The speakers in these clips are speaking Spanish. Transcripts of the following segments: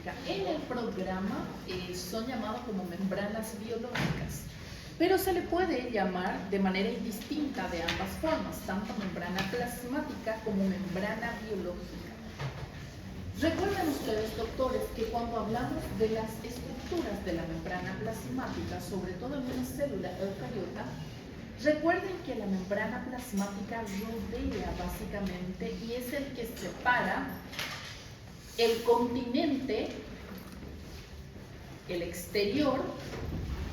plasmática en el programa son llamados como membranas biológicas, pero se le puede llamar de manera indistinta de ambas formas, tanto membrana plasmática como membrana biológica. Recuerden ustedes, doctores, que cuando hablamos de las estructuras de la membrana plasmática, sobre todo en una célula eucariota, recuerden que la membrana plasmática rodea básicamente y es el que separa el continente, el exterior,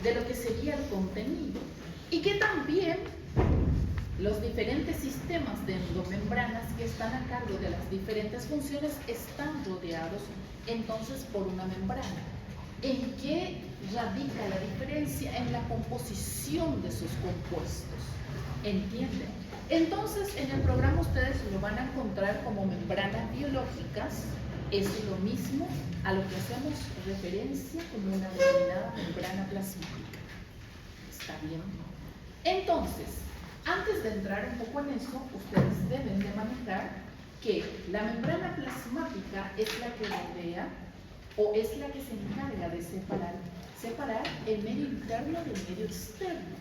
de lo que sería el contenido, y que también los diferentes sistemas de endomembranas que están a cargo de las diferentes funciones están rodeados entonces por una membrana. ¿En qué radica la diferencia? En la composición de sus compuestos. ¿Entienden? Entonces, en el programa ustedes lo van a encontrar como membranas biológicas. Es lo mismo a lo que hacemos referencia como una denominada membrana plasmática. ¿Está bien? Entonces, antes de entrar un poco en eso, ustedes deben de manejar que la membrana plasmática es la que rodea o es la que se encarga de separar el medio interno del medio externo.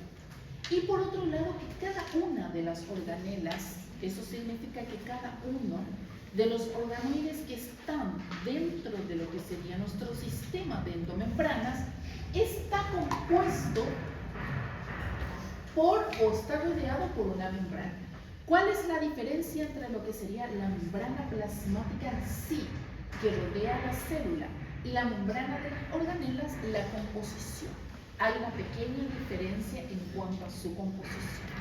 Y por otro lado, que cada una de las organelas, eso significa que cada uno de los organoides que están dentro de lo que sería nuestro sistema de endomembranas, está compuesto o está rodeado por una membrana. ¿Cuál es la diferencia entre lo que sería la membrana plasmática en sí, que rodea la célula, y la membrana de las organelas? La composición. Hay una pequeña diferencia en cuanto a su composición.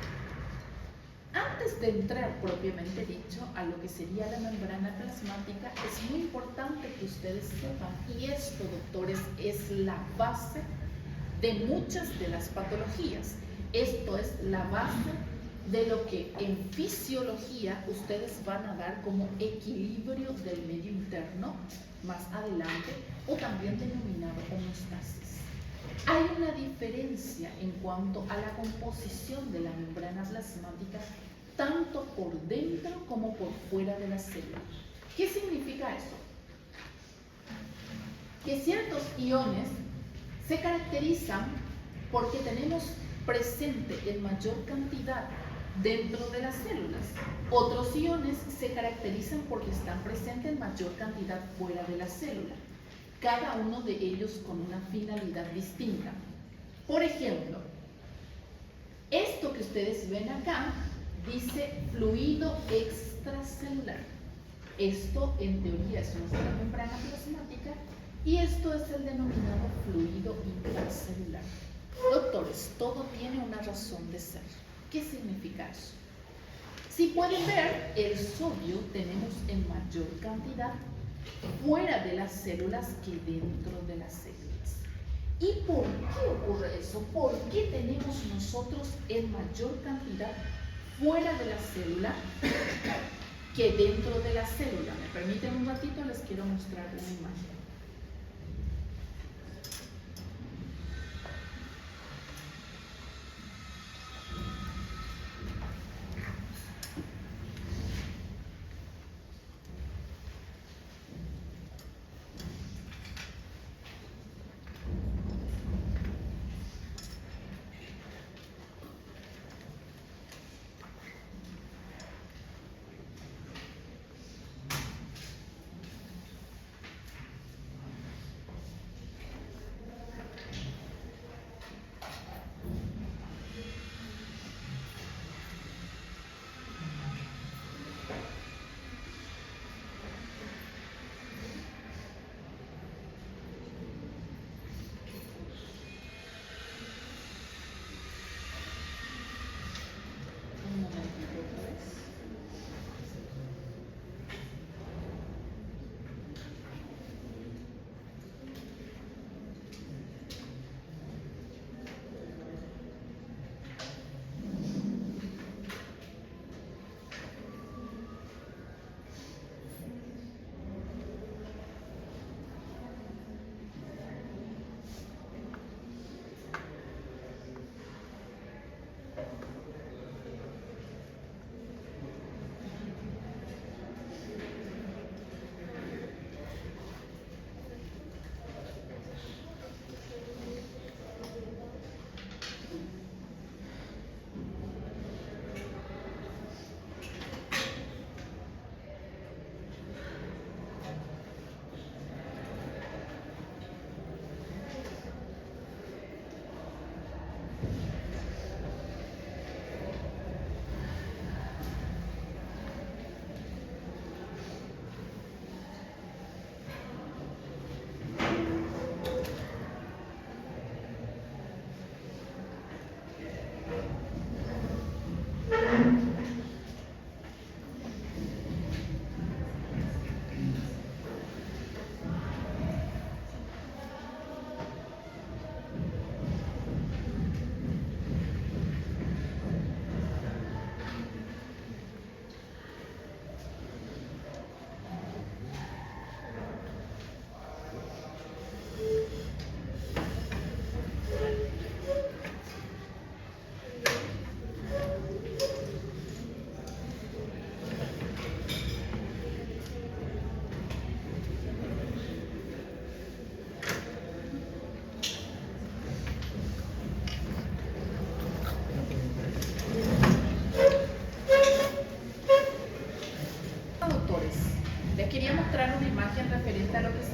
Antes de entrar propiamente dicho a lo que sería la membrana plasmática, es muy importante que ustedes sepan, y esto, doctores, es la base de muchas de las patologías. Esto es la base de lo que en fisiología ustedes van a dar como equilibrio del medio interno más adelante, o también denominado homeostasis. Hay una diferencia en cuanto a la composición de la membrana plasmática, tanto por dentro como por fuera de la célula. ¿Qué significa eso? Que ciertos iones se caracterizan porque tenemos presente en mayor cantidad dentro de las células. Otros iones se caracterizan porque están presentes en mayor cantidad fuera de la célula, cada uno de ellos con una finalidad distinta. Por ejemplo, esto que ustedes ven acá dice fluido extracelular. Esto en teoría es nuestra membrana plasmática y esto es el denominado fluido intracelular. Doctores, todo tiene una razón de ser. ¿Qué significa eso? Si pueden ver, el sodio tenemos en mayor cantidad fuera de las células que dentro de las células. ¿Y por qué ocurre eso? ¿Por qué tenemos nosotros en mayor cantidad fuera de la célula que dentro de la célula? ¿Me permiten un ratito? Les quiero mostrar una imagen.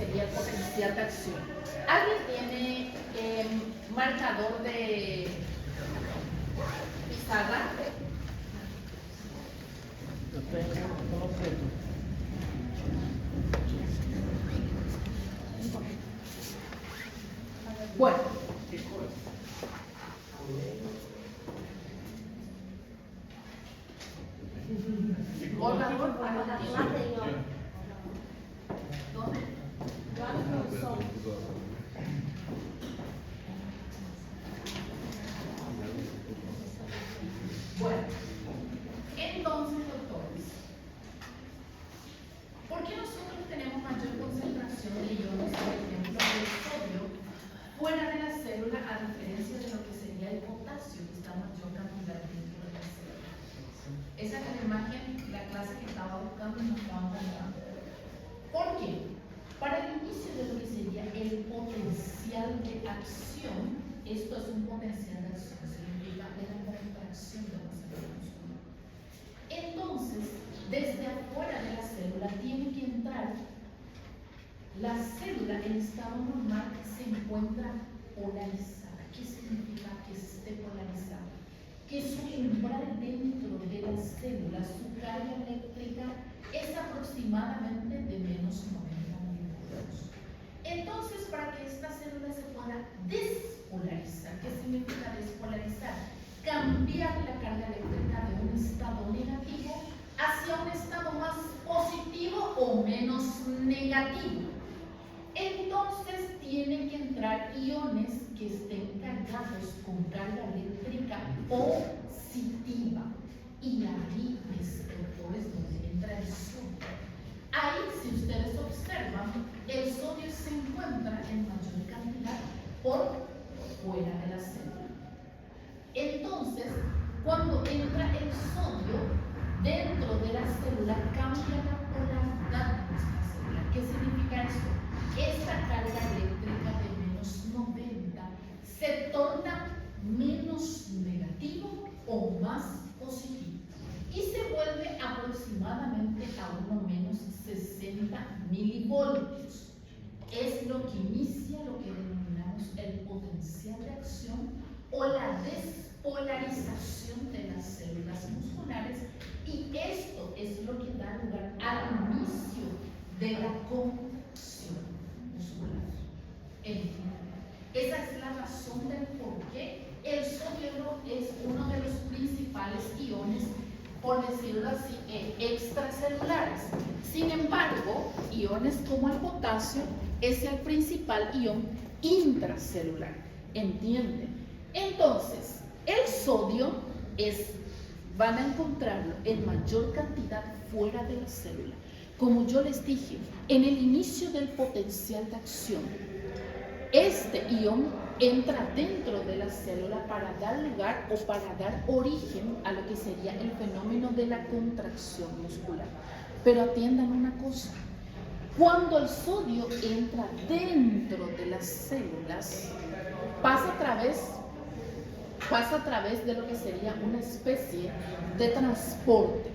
sería el potencial de acción. ¿Alguien tiene marcador de pizarra? Bueno. Olga, ¿dónde? Bueno, entonces, doctores, ¿por qué nosotros tenemos mayor concentración de iones, por ejemplo, del sodio, fuera de la célula, a diferencia de lo que sería el potasio, que está en mayor cantidad dentro de la célula? Esa es la imagen, la clase que estaba buscando y nos estaban dando. ¿Por qué? Para el inicio de lo que sería el potencial de acción, esto es un potencial de acción, significa la contracción de la célula muscular. Entonces, desde afuera de la célula tiene que entrar, la célula en estado normal se encuentra polarizada. ¿Qué significa que esté polarizada? Que su umbral dentro de la célula, su carga eléctrica, es aproximadamente de menos 90 milivoltios. Entonces, para que esta célula se pueda despolarizar, ¿qué significa despolarizar? Cambiar la carga eléctrica de un estado negativo hacia un estado más positivo o menos negativo. Entonces tienen que entrar iones que estén cargados con carga eléctrica positiva. Y ahí es, doctores, donde entra el sodio. Ahí, si ustedes observan, el sodio se encuentra en mayor cantidad por fuera de la célula. Entonces, cuando entra el sodio dentro de la célula, cambia la polaridad de nuestra célula. ¿Qué significa esto? Esta carga eléctrica de menos 90 se torna menos negativo o más positivo y se vuelve aproximadamente a uno menos 60 milivoltios. Es lo que inicia lo que denominamos el potencial de acción o la despolarización de las células musculares, y esto es lo que da lugar al inicio de la contracción muscular. Esa es la razón del por qué el sodio es uno de los principales iones, por decirlo así, extracelulares. Sin embargo, iones como el potasio es el principal ion intracelular. ¿Entienden? Entonces, el sodio van a encontrarlo en mayor cantidad fuera de la célula. Como yo les dije, en el inicio del potencial de acción, este ion entra dentro de la célula para dar lugar o para dar origen a lo que sería el fenómeno de la contracción muscular. Pero atiendan una cosa, cuando el sodio entra dentro de las células, pasa a través de lo que sería una especie de transporte,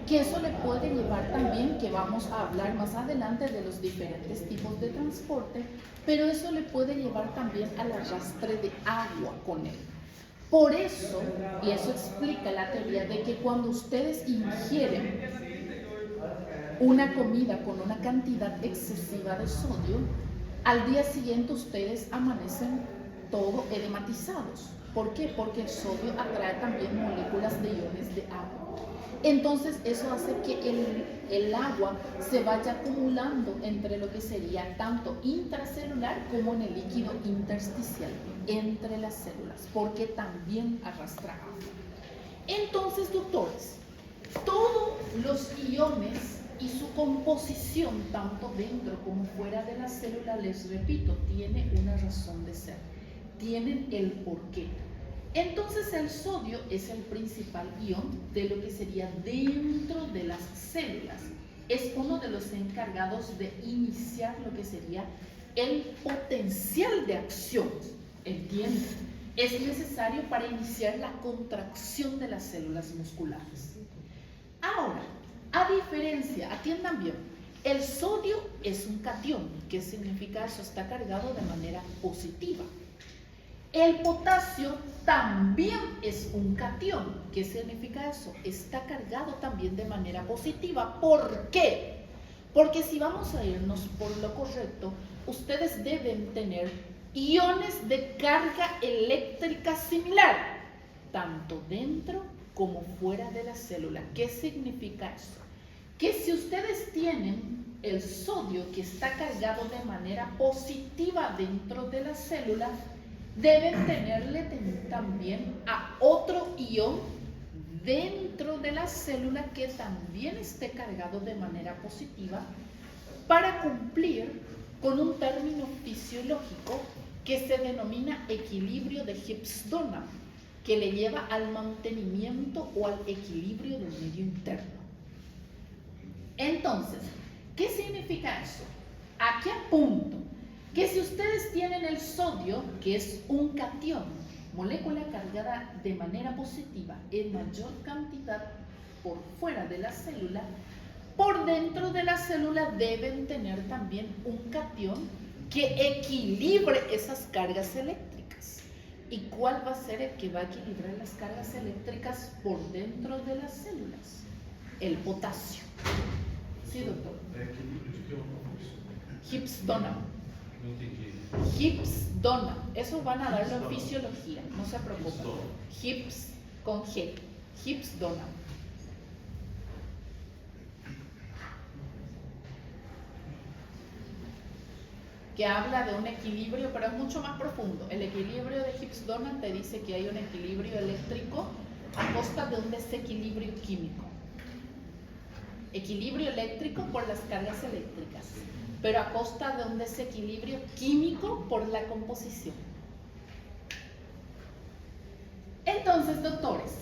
que eso le puede llevar también, que vamos a hablar más adelante de los diferentes tipos de transporte, pero eso le puede llevar también al arrastre de agua con él. Por eso, y eso explica la teoría de que cuando ustedes ingieren una comida con una cantidad excesiva de sodio, al día siguiente ustedes amanecen todo edematizados. ¿Por qué? Porque el sodio atrae también moléculas de iones de agua. Entonces eso hace que el agua se vaya acumulando entre lo que sería tanto intracelular como en el líquido intersticial, entre las células, porque también arrastra agua. Entonces, doctores, todos los iones y su composición, tanto dentro como fuera de la célula, les repito, tiene una razón de ser, tienen el porqué. Entonces el sodio es el principal ion de lo que sería dentro de las células. Es uno de los encargados de iniciar lo que sería el potencial de acción. ¿Entienden? Es necesario para iniciar la contracción de las células musculares. Ahora, a diferencia, atiendan bien, El sodio es un catión. ¿Qué significa eso? Está cargado de manera positiva. El potasio también es un catión. ¿Qué significa eso? Está cargado también de manera positiva. ¿Por qué? Porque si vamos a irnos por lo correcto, ustedes deben tener iones de carga eléctrica similar, tanto dentro como fuera de la célula. ¿Qué significa eso? Que si ustedes tienen el sodio que está cargado de manera positiva dentro de la célula, deben tenerle también a otro ion dentro de la célula que también esté cargado de manera positiva para cumplir con un término fisiológico que se denomina equilibrio de Gibbs-Dunham, que le lleva al mantenimiento o al equilibrio del medio interno. Entonces, ¿qué significa eso? Aquí apunto que si ustedes tienen el sodio, que es un catión, molécula cargada de manera positiva en mayor cantidad por fuera de la célula, por dentro de la célula deben tener también un catión que equilibre esas cargas eléctricas. ¿Y cuál va a ser el que va a equilibrar las cargas eléctricas por dentro de las células? El potasio. Sí, doctor. Gibbs-Dunham. Gibbs-Dunham. Eso van a darlo en fisiología, no se preocupen. Gibbs con G. Gibbs-Dunham. Que habla de un equilibrio, pero es mucho más profundo. El equilibrio de Gibbs-Dunham te dice que hay un equilibrio eléctrico a costa de un desequilibrio químico. Equilibrio eléctrico por las cargas eléctricas, pero a costa de un desequilibrio químico por la composición. Entonces, doctores,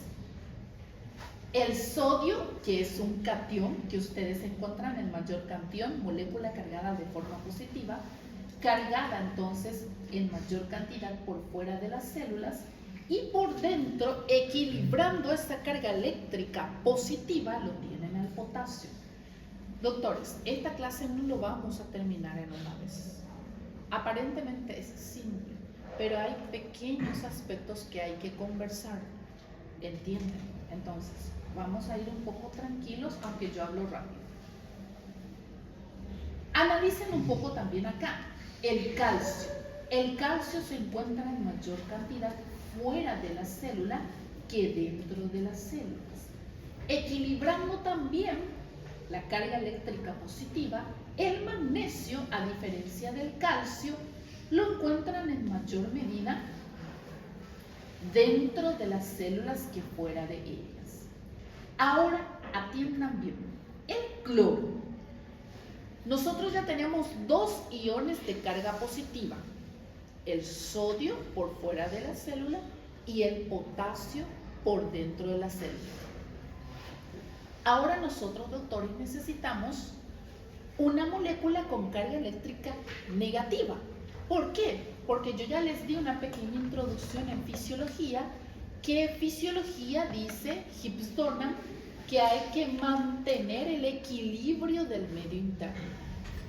el sodio, que es un catión que ustedes encuentran en mayor cantidad, molécula cargada de forma positiva, cargada entonces en mayor cantidad por fuera de las células y por dentro, equilibrando esta carga eléctrica positiva, lo tienen al potasio. Doctores, esta clase no lo vamos a terminar en una vez. Aparentemente es simple, pero hay pequeños aspectos que hay que conversar. ¿Entienden? Entonces, vamos a ir un poco tranquilos, aunque yo hablo rápido. Analicen un poco también acá. El calcio. El calcio se encuentra en mayor cantidad fuera de la célula que dentro de las células. Equilibrando también la carga eléctrica positiva, el magnesio, a diferencia del calcio, lo encuentran en mayor medida dentro de las células que fuera de ellas. Ahora, atiendan bien. El cloro. Nosotros ya tenemos dos iones de carga positiva. El sodio por fuera de la célula y el potasio por dentro de la célula. Ahora nosotros, doctores, necesitamos una molécula con carga eléctrica negativa. ¿Por qué? Porque yo ya les di una pequeña introducción en fisiología, que fisiología dice, Gibbs-Dunham, que hay que mantener el equilibrio del medio interno.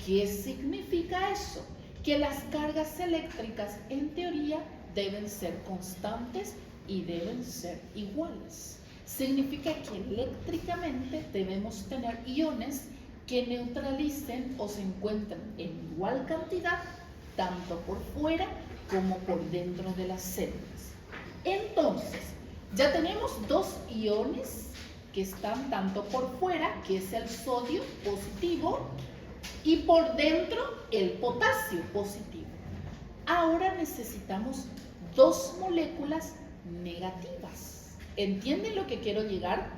¿Qué significa eso? Que las cargas eléctricas en teoría deben ser constantes y deben ser iguales. Significa que eléctricamente debemos tener iones que neutralicen o se encuentren en igual cantidad tanto por fuera como por dentro de las células. Entonces, ya tenemos dos iones que están tanto por fuera, que es el sodio positivo, y por dentro el potasio positivo. Ahora necesitamos dos moléculas negativas. ¿Entienden lo que quiero llegar?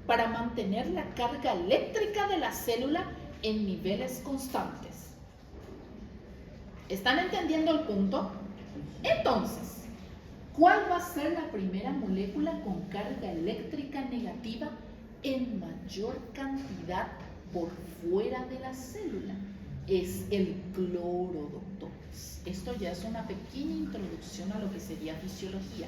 Para mantener la carga eléctrica de la célula en niveles constantes. ¿Están entendiendo el punto? Entonces, ¿cuál va a ser la primera molécula con carga eléctrica negativa en mayor cantidad por fuera de la célula? Es el cloro, doctores. Esto ya es una pequeña introducción a lo que sería fisiología,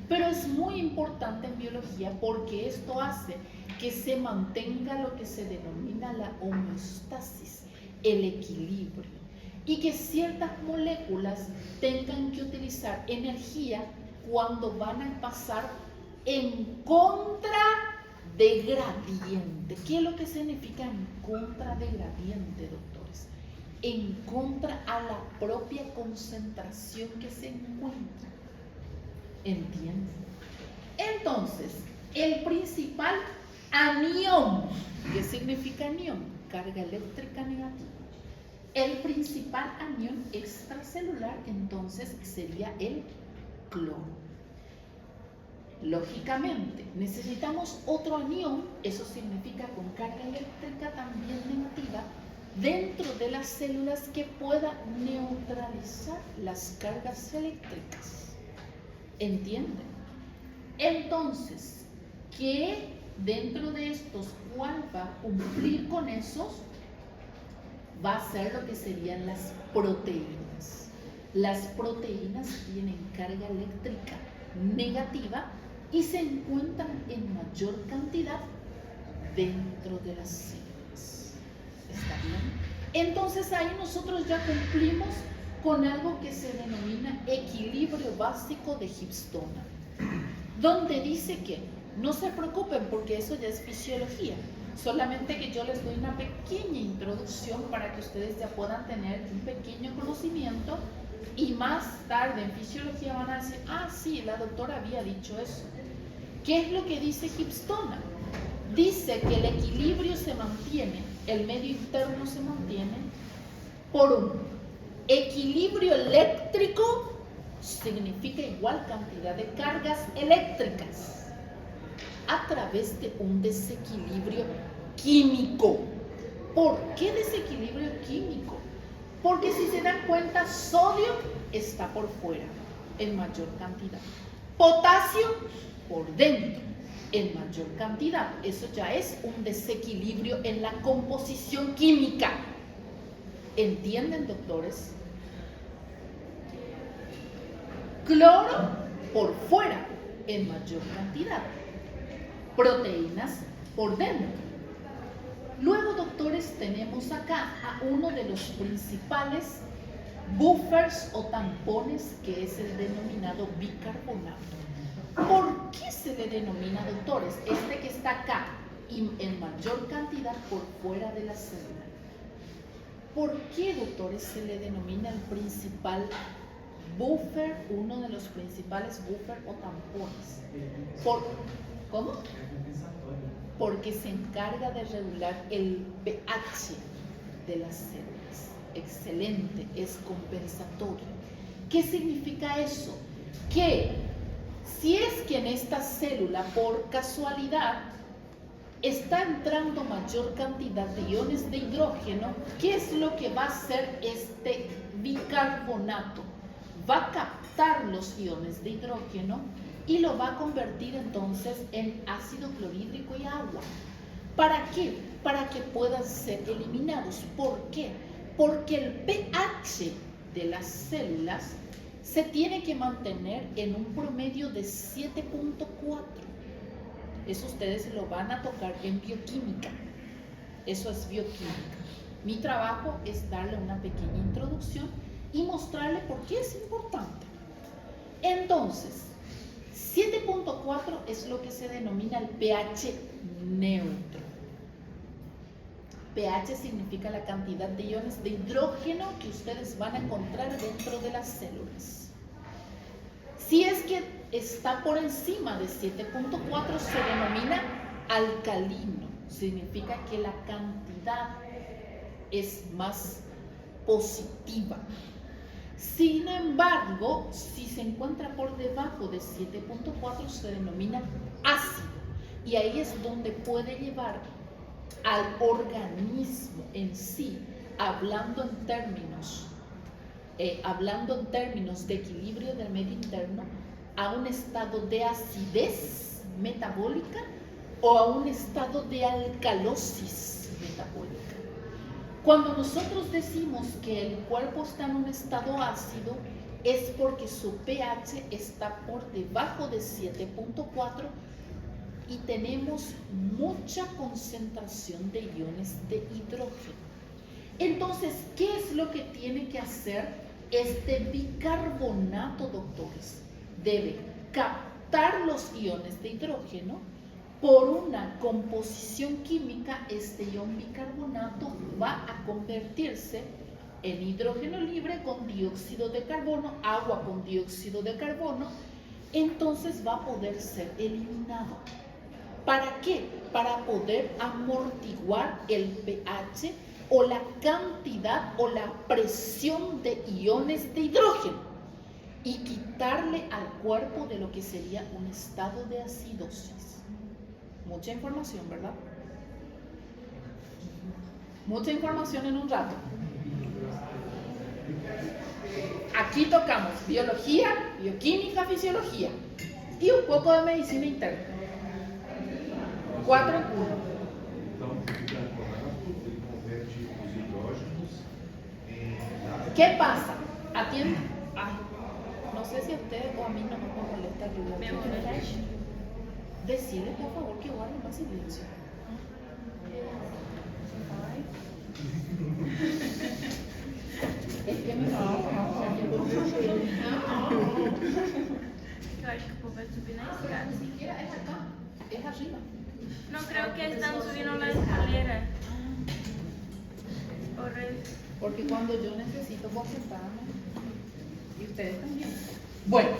pero es muy importante en biología porque esto hace que se mantenga lo que se denomina la homeostasis, el equilibrio y que ciertas moléculas tengan que utilizar energía cuando van a pasar en contra de gradiente. ¿Qué es lo que significa en contra de gradiente, doctores? En contra a la propia concentración que se encuentra. ¿Entienden? Entonces, el principal anión, ¿qué significa anión? Carga eléctrica negativa. El principal anión extracelular entonces sería el cloro. Lógicamente, necesitamos otro anión, eso significa con carga eléctrica también negativa, dentro de las células que pueda neutralizar las cargas eléctricas. ¿Entienden? Entonces, ¿qué dentro de estos, cuál va a cumplir con esos? Va a ser lo que serían las proteínas. Las proteínas tienen carga eléctrica negativa y se encuentran en mayor cantidad dentro de las células. ¿Está bien? Entonces ahí nosotros ya cumplimos con algo que se denomina equilibrio básico de Gibbs-Donald, donde dice que no se preocupen porque eso ya es fisiología, solamente que yo les doy una pequeña introducción para que ustedes ya puedan tener un pequeño conocimiento y más tarde en fisiología van a decir, ah sí, la doctora había dicho eso. ¿Qué es lo que dice Gibbs-Donald? Dice que el equilibrio se mantiene, el medio interno se mantiene por un equilibrio eléctrico, significa igual cantidad de cargas eléctricas, a través de un desequilibrio químico. ¿Por qué desequilibrio químico? Porque si se dan cuenta, sodio está por fuera en mayor cantidad, potasio por dentro en mayor cantidad. Eso ya es un desequilibrio en la composición química. ¿Entienden, doctores? Cloro por fuera en mayor cantidad, proteínas por dentro. Luego, doctores, tenemos acá a uno de los principales buffers o tampones, que es el denominado bicarbonato. ¿Por qué se le denomina, doctores, este que está acá y en mayor cantidad por fuera de la célula? ¿Por qué, doctores, se le denomina el principal buffer, uno de los principales buffer o tampones? ¿Cómo? Porque se encarga de regular el pH de las células. Excelente, es compensatorio. ¿Qué significa eso? Que si es que en esta célula, por casualidad, está entrando mayor cantidad de iones de hidrógeno, ¿qué es lo que va a hacer este bicarbonato? Va a captar los iones de hidrógeno y lo va a convertir entonces en ácido clorhídrico y agua. ¿Para qué? Para que puedan ser eliminados. ¿Por qué? Porque el pH de las células se tiene que mantener en un promedio de 7.4. Eso ustedes lo van a tocar en bioquímica. Eso es bioquímica. Mi trabajo es darle una pequeña introducción y mostrarle por qué es importante. Entonces, 7.4 es lo que se denomina el pH neutro. pH significa la cantidad de iones de hidrógeno que ustedes van a encontrar dentro de las células. Si es que está por encima de 7.4, se denomina alcalino. Significa que la cantidad es más positiva. Sin embargo, si se encuentra por debajo de 7.4, se denomina ácido. Y ahí es donde puede llevar al organismo en sí, hablando en términos de equilibrio del medio interno, a un estado de acidez metabólica o a un estado de alcalosis metabólica. Cuando nosotros decimos que el cuerpo está en un estado ácido, es porque su pH está por debajo de 7.4 y tenemos mucha concentración de iones de hidrógeno. Entonces, ¿qué es lo que tiene que hacer este bicarbonato, doctores? Debe captar los iones de hidrógeno. Por una composición química, este ion bicarbonato va a convertirse en hidrógeno libre con dióxido de carbono, agua con dióxido de carbono, entonces va a poder ser eliminado. ¿Para qué? Para poder amortiguar el pH o la cantidad o la presión de iones de hidrógeno y quitarle al cuerpo de lo que sería un estado de acidosis. Mucha información, ¿verdad? Mucha información en un rato. Aquí tocamos biología, bioquímica, fisiología y un poco de medicina interna. 4 en 1. ¿Qué pasa? Atiende. Ay, no sé si a usted o a mí no me molesta el decirle por favor que guarde más silencio. Es que me Eu acho que o povo vai subir na escada. ni siquiera es acá, es arriba. Não, creo que están subiendo la escalera. Horrible. Porque cuando yo necesito concentrarme, y ustedes también. Bueno,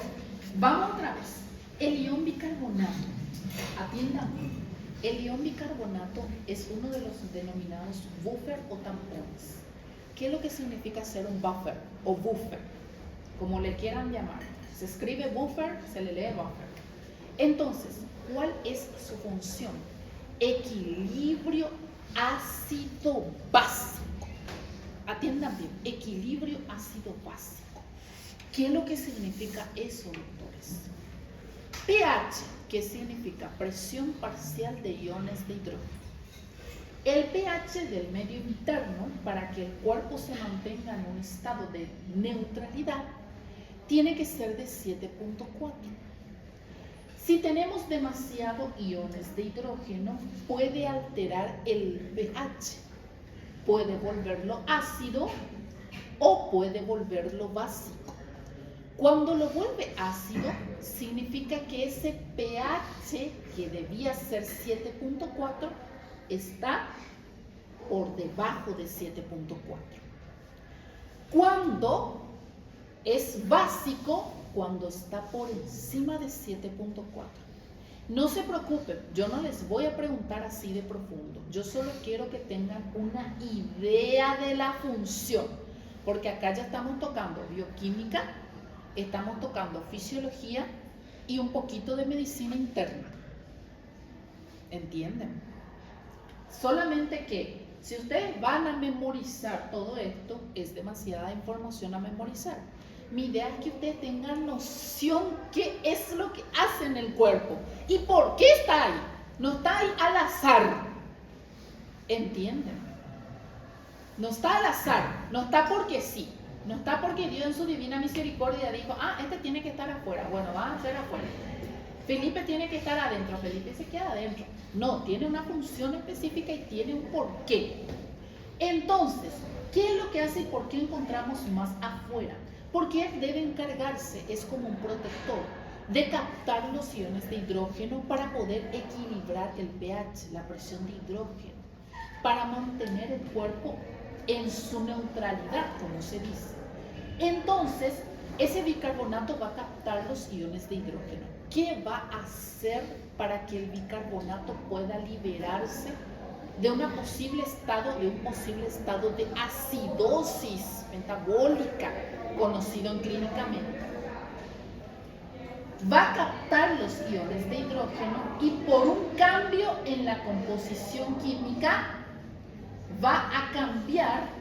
vamos otra vez. El ion bicarbonato, atiendan, el ion bicarbonato es uno de los denominados buffer o tampones. ¿Qué es lo que significa ser un buffer o buffer? Como le quieran llamar. Se escribe buffer, se le lee buffer. Entonces, ¿cuál es su función? Equilibrio ácido básico. Atiendan bien, equilibrio ácido básico. ¿Qué es lo que significa eso, doctores? pH, ¿qué significa? Presión parcial de iones de hidrógeno. El pH del medio interno, para que el cuerpo se mantenga en un estado de neutralidad, tiene que ser de 7.4. Si tenemos demasiado iones de hidrógeno, puede alterar el pH. Puede volverlo ácido o puede volverlo básico. Cuando lo vuelve ácido, significa que ese pH que debía ser 7.4 está por debajo de 7.4. Cuando es básico, cuando está por encima de 7.4. No se preocupen, yo no les voy a preguntar así de profundo. Yo solo quiero que tengan una idea de la función, porque acá ya estamos tocando bioquímica, estamos tocando fisiología y un poquito de medicina interna. ¿Entienden? Solamente que si ustedes van a memorizar todo esto, es demasiada información a memorizar. Mi idea es que ustedes tengan noción qué es lo que hace en el cuerpo y por qué está ahí. No está ahí al azar. ¿Entienden? No está al azar, no está porque sí. No está porque Dios en su divina misericordia dijo, este tiene que estar afuera. Bueno, va a ser afuera. Felipe tiene que estar adentro. Felipe se queda adentro. No, tiene una función específica y tiene un porqué. Entonces, ¿qué es lo que hace y por qué encontramos más afuera? Porque él debe encargarse, es como un protector, de captar los iones de hidrógeno para poder equilibrar el pH, la presión de hidrógeno, para mantener el cuerpo en su neutralidad, como se dice. Entonces, ese bicarbonato va a captar los iones de hidrógeno. ¿Qué va a hacer para que el bicarbonato pueda liberarse de un posible estado de acidosis metabólica, conocido clínicamente? Va a captar los iones de hidrógeno y por un cambio en la composición química va a cambiar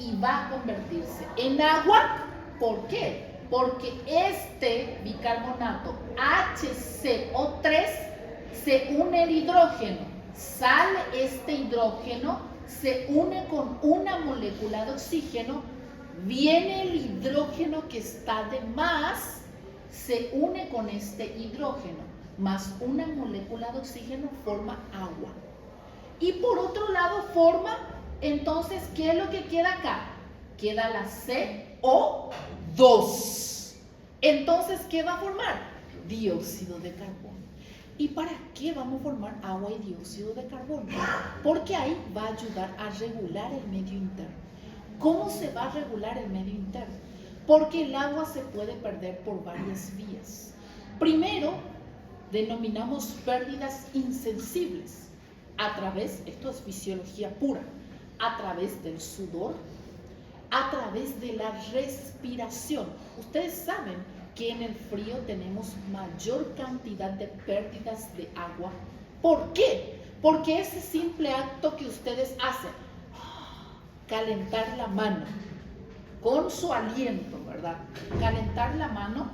y va a convertirse en agua. ¿Por qué? Porque este bicarbonato HCO3 se une el hidrógeno, sale este hidrógeno, se une con una molécula de oxígeno, viene el hidrógeno que está de más, se une con este hidrógeno, más una molécula de oxígeno forma agua. Y por otro lado forma Entonces, ¿qué es lo que queda acá? Queda la CO2. Entonces, ¿qué va a formar? Dióxido de carbono. ¿Y para qué vamos a formar agua y dióxido de carbono? Porque ahí va a ayudar a regular el medio interno. ¿Cómo se va a regular el medio interno? Porque el agua se puede perder por varias vías. Primero, denominamos pérdidas insensibles a través, esto es fisiología pura, a través del sudor, a través de la respiración. Ustedes saben que en el frío tenemos mayor cantidad de pérdidas de agua. ¿Por qué? Porque ese simple acto que ustedes hacen, calentar la mano con su aliento, ¿verdad? Calentar la mano,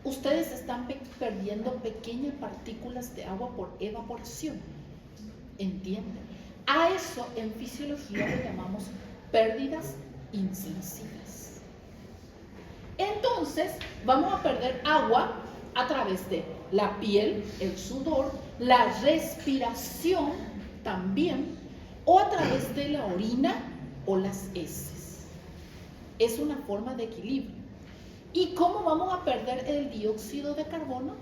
ustedes están perdiendo pequeñas partículas de agua por evaporación. ¿Entienden? A eso en fisiología le llamamos pérdidas insensibles. Entonces, vamos a perder agua a través de la piel, el sudor, la respiración también, o a través de la orina o las heces. Es una forma de equilibrio. ¿Y cómo vamos a perder el dióxido de carbono?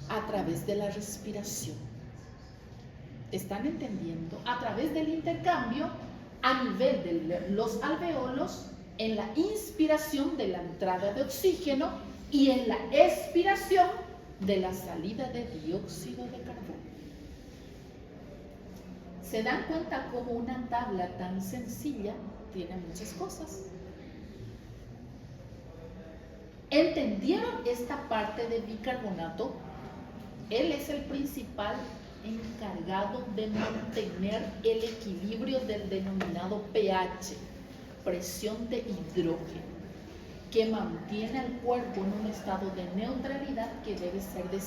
A través de la respiración. ¿Están entendiendo? A través del intercambio a nivel de los alveolos, en la inspiración de la entrada de oxígeno y en la expiración de la salida de dióxido de carbono. ¿Se dan cuenta cómo una tabla tan sencilla tiene muchas cosas? ¿Entendieron esta parte de bicarbonato? Él es el principal encargado de mantener el equilibrio del denominado pH, presión de hidrógeno, que mantiene al cuerpo en un estado de neutralidad que debe ser de 7.4.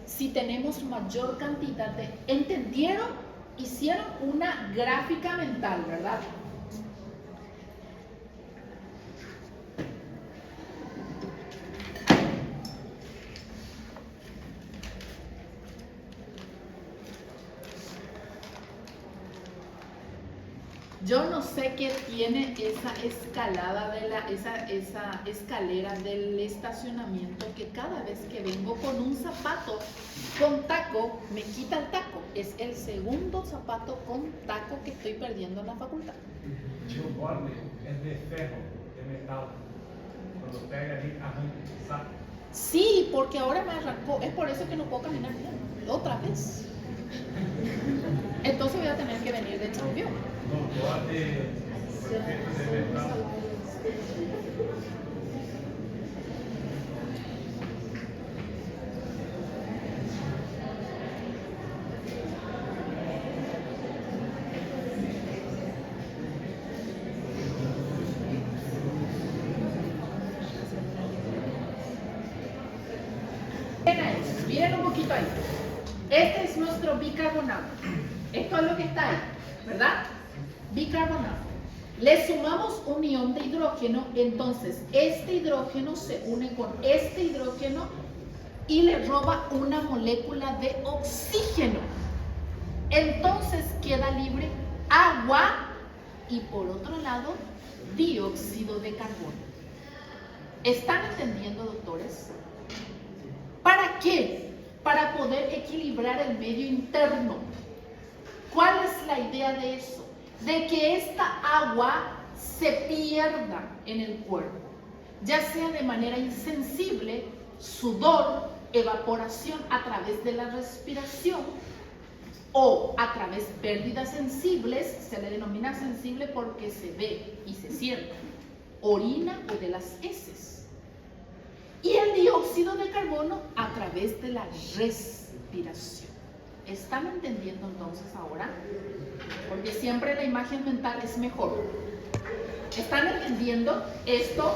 Si tenemos mayor cantidad de... ¿Entendieron? Hicieron una gráfica mental, ¿verdad? Yo no sé qué tiene esa escalada de esa escalera del estacionamiento, que cada vez que vengo con un zapato con taco, me quita el taco. Es el segundo zapato con taco que estoy perdiendo en la facultad. El borde es de ferro, de metal. Cuando pega ahí, arranca. Sí, porque ahora me arrancó. Es por eso que no puedo caminar bien. Otra vez. Entonces voy a tener que venir de champión. No, borde perfecto de metal. Miren un poquito ahí. Este es nuestro bicarbonato. Esto es lo que está ahí, ¿verdad? Bicarbonato. Le sumamos un ion de hidrógeno, entonces este hidrógeno se une con este hidrógeno y le roba una molécula de oxígeno. Entonces queda libre agua y por otro lado dióxido de carbono. ¿Están entendiendo, doctores? ¿Para qué? Para poder equilibrar el medio interno. ¿Cuál es la idea de eso? De que esta agua se pierda en el cuerpo, ya sea de manera insensible, sudor, evaporación a través de la respiración, o a través de pérdidas sensibles, se le denomina sensible porque se ve y se siente, orina o de las heces. Y el dióxido de carbono a través de la respiración. ¿Están entendiendo entonces ahora? Porque siempre la imagen mental es mejor. ¿Están entendiendo esto?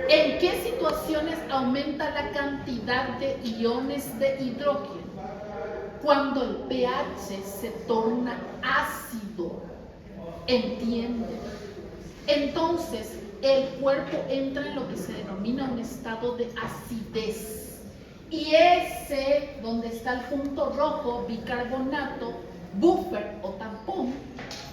¿En qué situaciones aumenta la cantidad de iones de hidrógeno? Cuando el pH se torna ácido. ¿Entienden? Entonces, el cuerpo entra en lo que se denomina un estado de acidez. Y ese, donde está el punto rojo, bicarbonato, buffer o tampón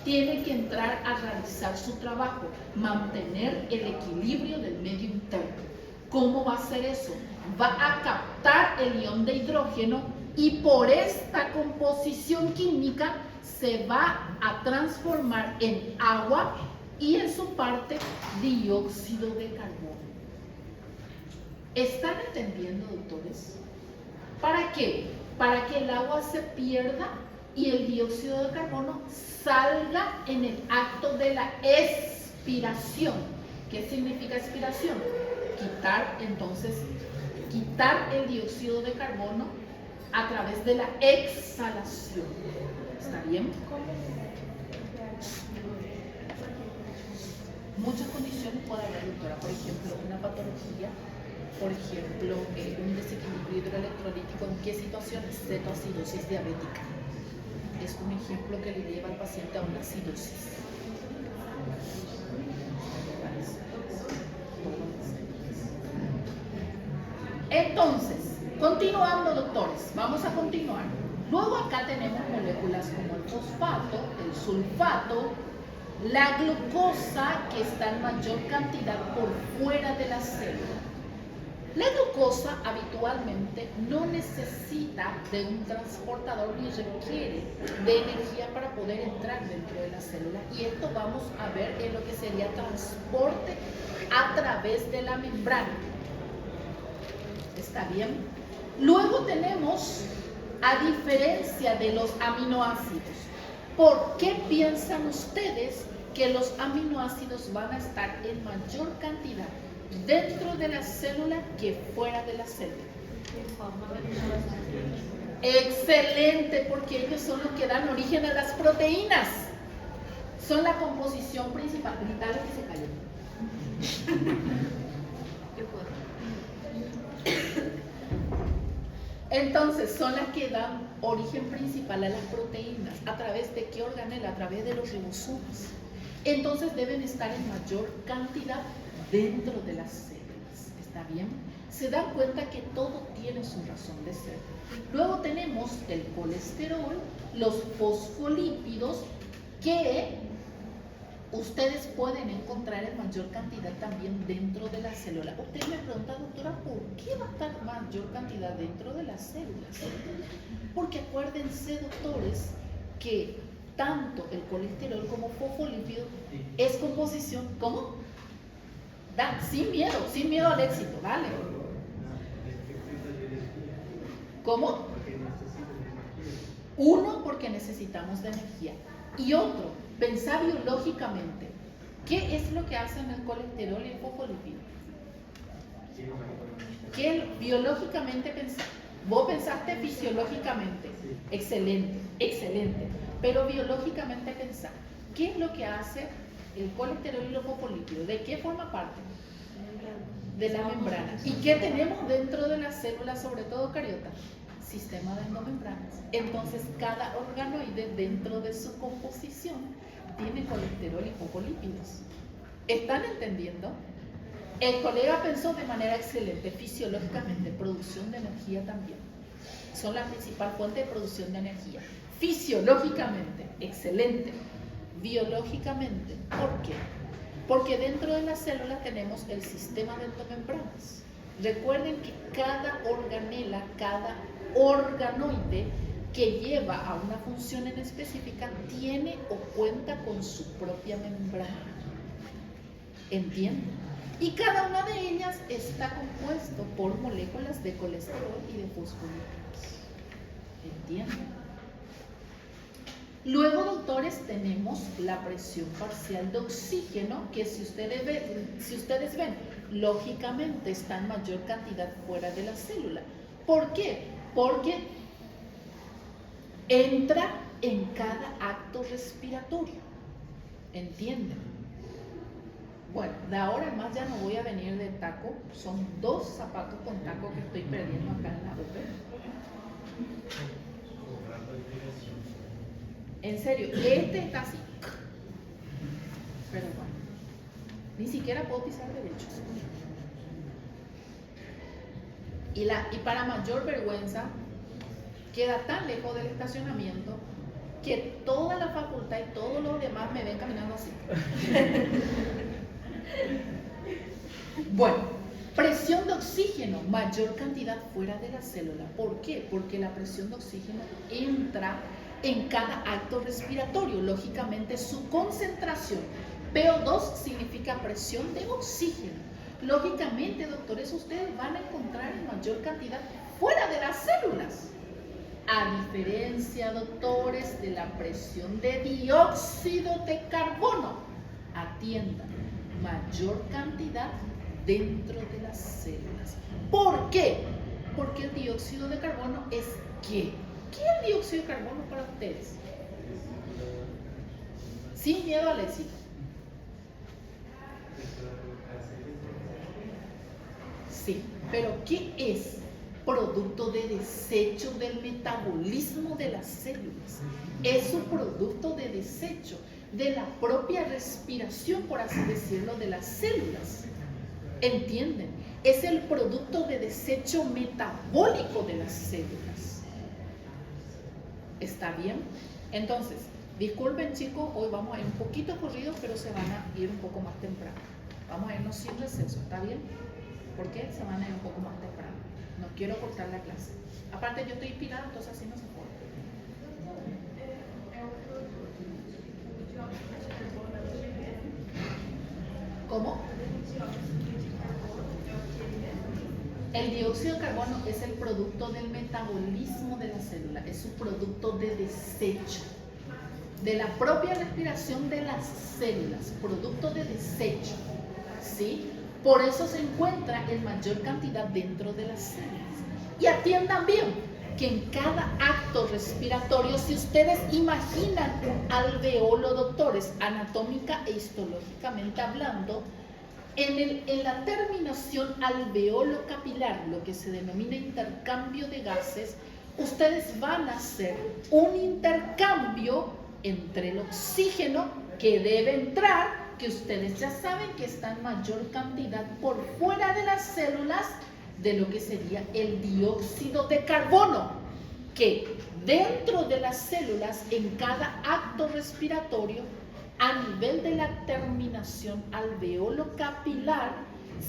tiene que entrar a realizar su trabajo, mantener el equilibrio del medio interno. ¿Cómo va a hacer eso? Va a captar el ion de hidrógeno y por esta composición química se va a transformar en agua y en su parte dióxido de carbono. ¿Están entendiendo, doctores? ¿Para qué? Para que el agua se pierda y el dióxido de carbono salga en el acto de la expiración. ¿Qué significa expiración? Quitar el dióxido de carbono a través de la exhalación. ¿Está bien? Muchas condiciones puede haber, doctora. Por ejemplo, una patología, por ejemplo, un desequilibrio hidroelectrolítico. ¿En qué situaciones? Cetoacidosis diabética. Es un ejemplo que le lleva al paciente a una acidosis. Entonces, continuando, doctores, vamos a continuar. Luego acá tenemos moléculas como el fosfato, el sulfato, la glucosa, que está en mayor cantidad por fuera de la célula. La glucosa habitualmente no necesita de un transportador ni requiere de energía para poder entrar dentro de la célula, y esto vamos a ver en lo que sería transporte a través de la membrana. ¿Está bien? Luego tenemos, a diferencia de los aminoácidos, ¿por qué piensan ustedes que los aminoácidos van a estar en mayor cantidad dentro de la célula que fuera de la célula? Excelente, porque ellos son los que dan origen a las proteínas. Son la composición principal. Gritale que se cayó. Entonces, son las que dan origen principal a las proteínas. ¿A través de qué organela? A través de los ribosomas. Entonces, deben estar en mayor cantidad dentro de las células. ¿Está bien? Se dan cuenta que todo tiene su razón de ser. Luego tenemos el colesterol, los fosfolípidos, que ustedes pueden encontrar en mayor cantidad también dentro de la célula. Usted me pregunta, doctora, ¿por qué va a estar mayor cantidad dentro de las células? Porque acuérdense, doctores, que tanto el colesterol como fosfolípido es composición, ¿cómo? Sin miedo al éxito, ¿vale? ¿Cómo? Uno, porque necesitamos de energía. Y otro, pensar biológicamente. ¿Qué es lo que hacen el colesterol y el fosfolípido? ¿Qué biológicamente pensar? Vos pensaste fisiológicamente. Excelente, excelente. Pero biológicamente pensar. ¿Qué es lo que hace el colesterol y los fosfolípidos? ¿De qué forma parte? De la membrana. ¿Y qué tenemos dentro de las células, sobre todo cariota? Sistema de endomembranas. Entonces, cada organoide dentro de su composición tiene colesterol y fosfolípidos. ¿Están entendiendo? El colega pensó de manera excelente, fisiológicamente, producción de energía también. Son la principal fuente de producción de energía. Fisiológicamente, excelente. Biológicamente, ¿por qué? Porque dentro de las células tenemos el sistema de endomembranas. Recuerden que cada organela, cada organoide que lleva a una función en específica tiene o cuenta con su propia membrana. ¿Entienden? Y cada una de ellas está compuesto por moléculas de colesterol y de fosfolípidos. ¿Entienden? Luego, doctores, tenemos la presión parcial de oxígeno, que si ustedes ven, lógicamente está en mayor cantidad fuera de la célula. ¿Por qué? Porque entra en cada acto respiratorio. ¿Entienden? Bueno, de ahora en más ya no voy a venir de taco. Son 2 zapatos con taco que estoy perdiendo acá en la UP. En serio, este está así. Pero bueno, ni siquiera puedo pisar derecho. Y para mayor vergüenza, queda tan lejos del estacionamiento que toda la facultad y todos los demás me ven caminando así. Bueno, presión de oxígeno, mayor cantidad fuera de la célula. ¿Por qué? Porque la presión de oxígeno entra en cada acto respiratorio. Lógicamente, su concentración, PO2 significa presión de oxígeno. Lógicamente, doctores, ustedes van a encontrar en mayor cantidad fuera de las células. A diferencia, doctores, de la presión de dióxido de carbono, atiendan, mayor cantidad dentro de las células. ¿Por qué? Porque el dióxido de carbono es ¿qué? ¿Qué es el dióxido de carbono para ustedes? Sin miedo al éxito. Sí, pero ¿qué es? Producto de desecho del metabolismo de las células. Es un producto de desecho de la propia respiración, por así decirlo, de las células. ¿Entienden? Es el producto de desecho metabólico de las células. ¿Está bien? Entonces, disculpen chicos, hoy vamos a ir un poquito corridos, pero se van a ir un poco más temprano. Vamos a irnos sin receso, ¿está bien? ¿Por qué? Se van a ir un poco más temprano. No quiero cortar la clase. Aparte yo estoy inspirada, entonces así no se puede. ¿Cómo? El dióxido de carbono es el producto del metabolismo de la célula, es un producto de desecho, de la propia respiración de las células, producto de desecho, ¿sí? Por eso se encuentra en mayor cantidad dentro de las células. Y atiendan bien que en cada acto respiratorio, si ustedes imaginan un alveolo, doctores, anatómica e histológicamente hablando, en la terminación alveolo capilar, lo que se denomina intercambio de gases, ustedes van a hacer un intercambio entre el oxígeno que debe entrar, que ustedes ya saben que está en mayor cantidad por fuera de las células, de lo que sería el dióxido de carbono, que dentro de las células, en cada acto respiratorio, a nivel de la terminación alveolo capilar,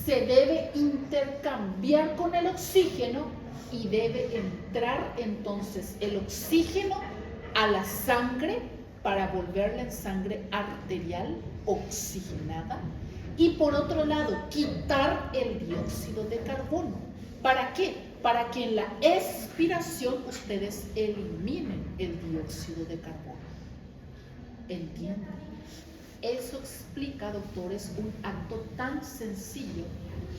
se debe intercambiar con el oxígeno y debe entrar entonces el oxígeno a la sangre para volverla en sangre arterial oxigenada, y por otro lado quitar el dióxido de carbono. ¿Para qué? Para que en la expiración ustedes eliminen el dióxido de carbono. ¿Entienden? Eso explica, doctores, un acto tan sencillo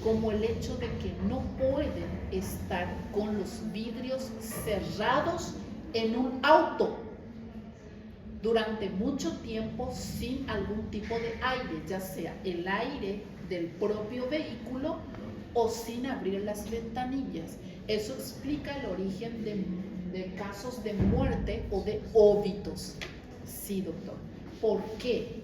como el hecho de que no pueden estar con los vidrios cerrados en un auto durante mucho tiempo sin algún tipo de aire, ya sea el aire del propio vehículo o sin abrir las ventanillas. Eso explica el origen de casos de muerte o de óbitos. Sí, doctor. ¿Por qué?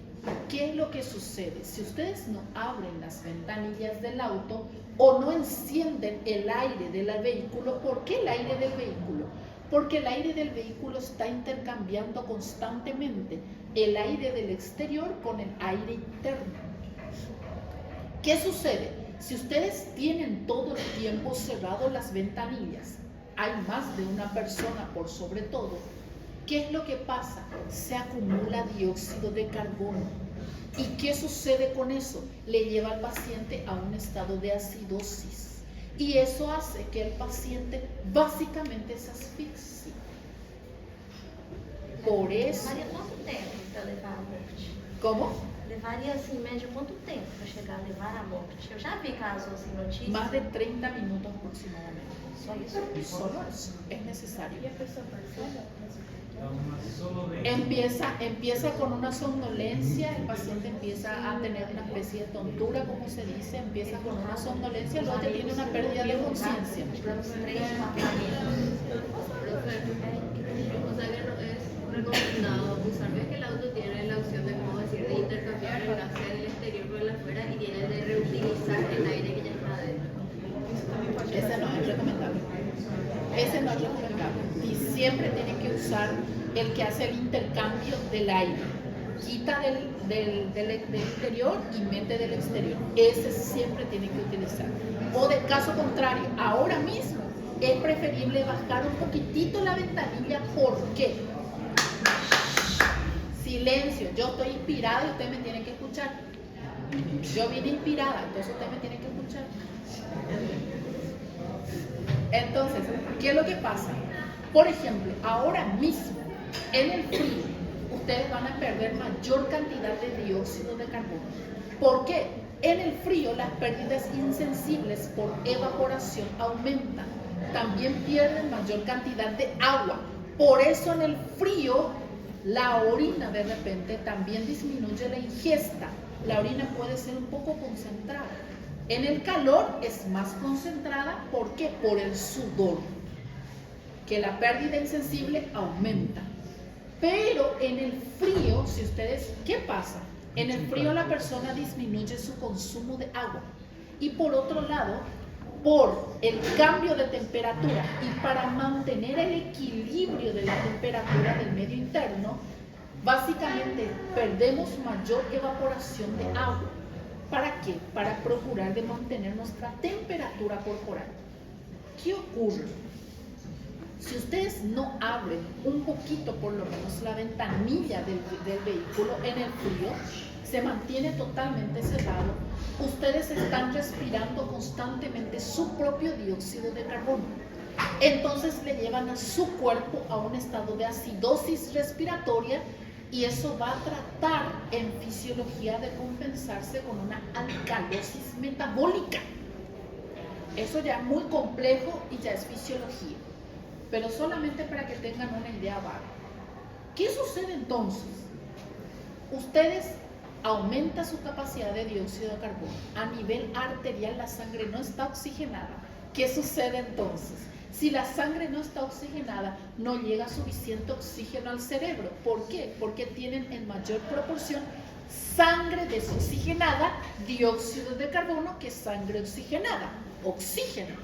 ¿Qué es lo que sucede? Si ustedes no abren las ventanillas del auto o no encienden el aire del vehículo, ¿por qué el aire del vehículo? Porque el aire del vehículo está intercambiando constantemente el aire del exterior con el aire interno. ¿Qué sucede? Si ustedes tienen todo el tiempo cerrado las ventanillas, hay más de una persona por sobre todo, ¿qué es lo que pasa? Se acumula dióxido de carbono. ¿Y qué sucede con eso? Le lleva al paciente a un estado de acidosis. Y eso hace que el paciente básicamente se asfixie. Por eso... Levaria quanto tempo para levar à morte? ¿Cómo? Levaria, assim, em média, quanto tempo para chegar a levar à morte? Eu já vi casos assim, notícias. Más de 30 minutos aproximadamente. Só isso? Solo eso es necesario. Empieza Empieza con una somnolencia, el paciente empieza a tener una especie de tontura, como se dice, empieza con una somnolencia, luego ya tiene una pérdida de conciencia. Os 3, 4 meses. O sea que no es recomendado abusar. Ves que el auto tiene la opción de, como decir, de intercambiar el gas del exterior por el afuera y tiene de reutilizar el aire que ya está adentro. Ese no es recomendable. Ese no es recomendable. Y siempre tiene que usar el que hace el intercambio del aire. Quita del interior y mete del exterior. Ese siempre tiene que utilizar. O de caso contrario, ahora mismo es preferible bajar un poquitito la ventanilla. ¿Por qué? Silencio. Yo estoy inspirada y usted me tiene que escuchar. Yo vine inspirada, entonces usted me tiene que escuchar. Entonces, ¿qué es lo que pasa? Por ejemplo, ahora mismo, en el frío, ustedes van a perder mayor cantidad de dióxido de carbono. ¿Por qué? En el frío las pérdidas insensibles por evaporación aumentan. También pierden mayor cantidad de agua. Por eso en el frío la orina de repente también disminuye la ingesta. La orina puede ser un poco concentrada. En el calor es más concentrada. ¿Por qué? Por el sudor. Que la pérdida insensible aumenta. Pero en el frío, si ustedes, ¿qué pasa? En el frío la persona disminuye su consumo de agua. Y por otro lado, por el cambio de temperatura y para mantener el equilibrio de la temperatura del medio interno, básicamente perdemos mayor evaporación de agua. ¿Para qué? Para procurar de mantener nuestra temperatura corporal. ¿Qué ocurre? Si ustedes no abren un poquito por lo menos la ventanilla del vehículo en el frío, se mantiene totalmente cerrado, ustedes están respirando constantemente su propio dióxido de carbono. Entonces le llevan a su cuerpo a un estado de acidosis respiratoria y eso va a tratar en fisiología de compensarse con una alcalosis metabólica. Eso ya es muy complejo y ya es fisiología. Pero solamente para que tengan una idea vaga. ¿Qué sucede entonces? Ustedes aumentan su capacidad de dióxido de carbono. A nivel arterial la sangre no está oxigenada. ¿Qué sucede entonces? Si la sangre no está oxigenada, no llega suficiente oxígeno al cerebro. ¿Por qué? Porque tienen en mayor proporción sangre desoxigenada, dióxido de carbono, que sangre oxigenada. Oxígeno.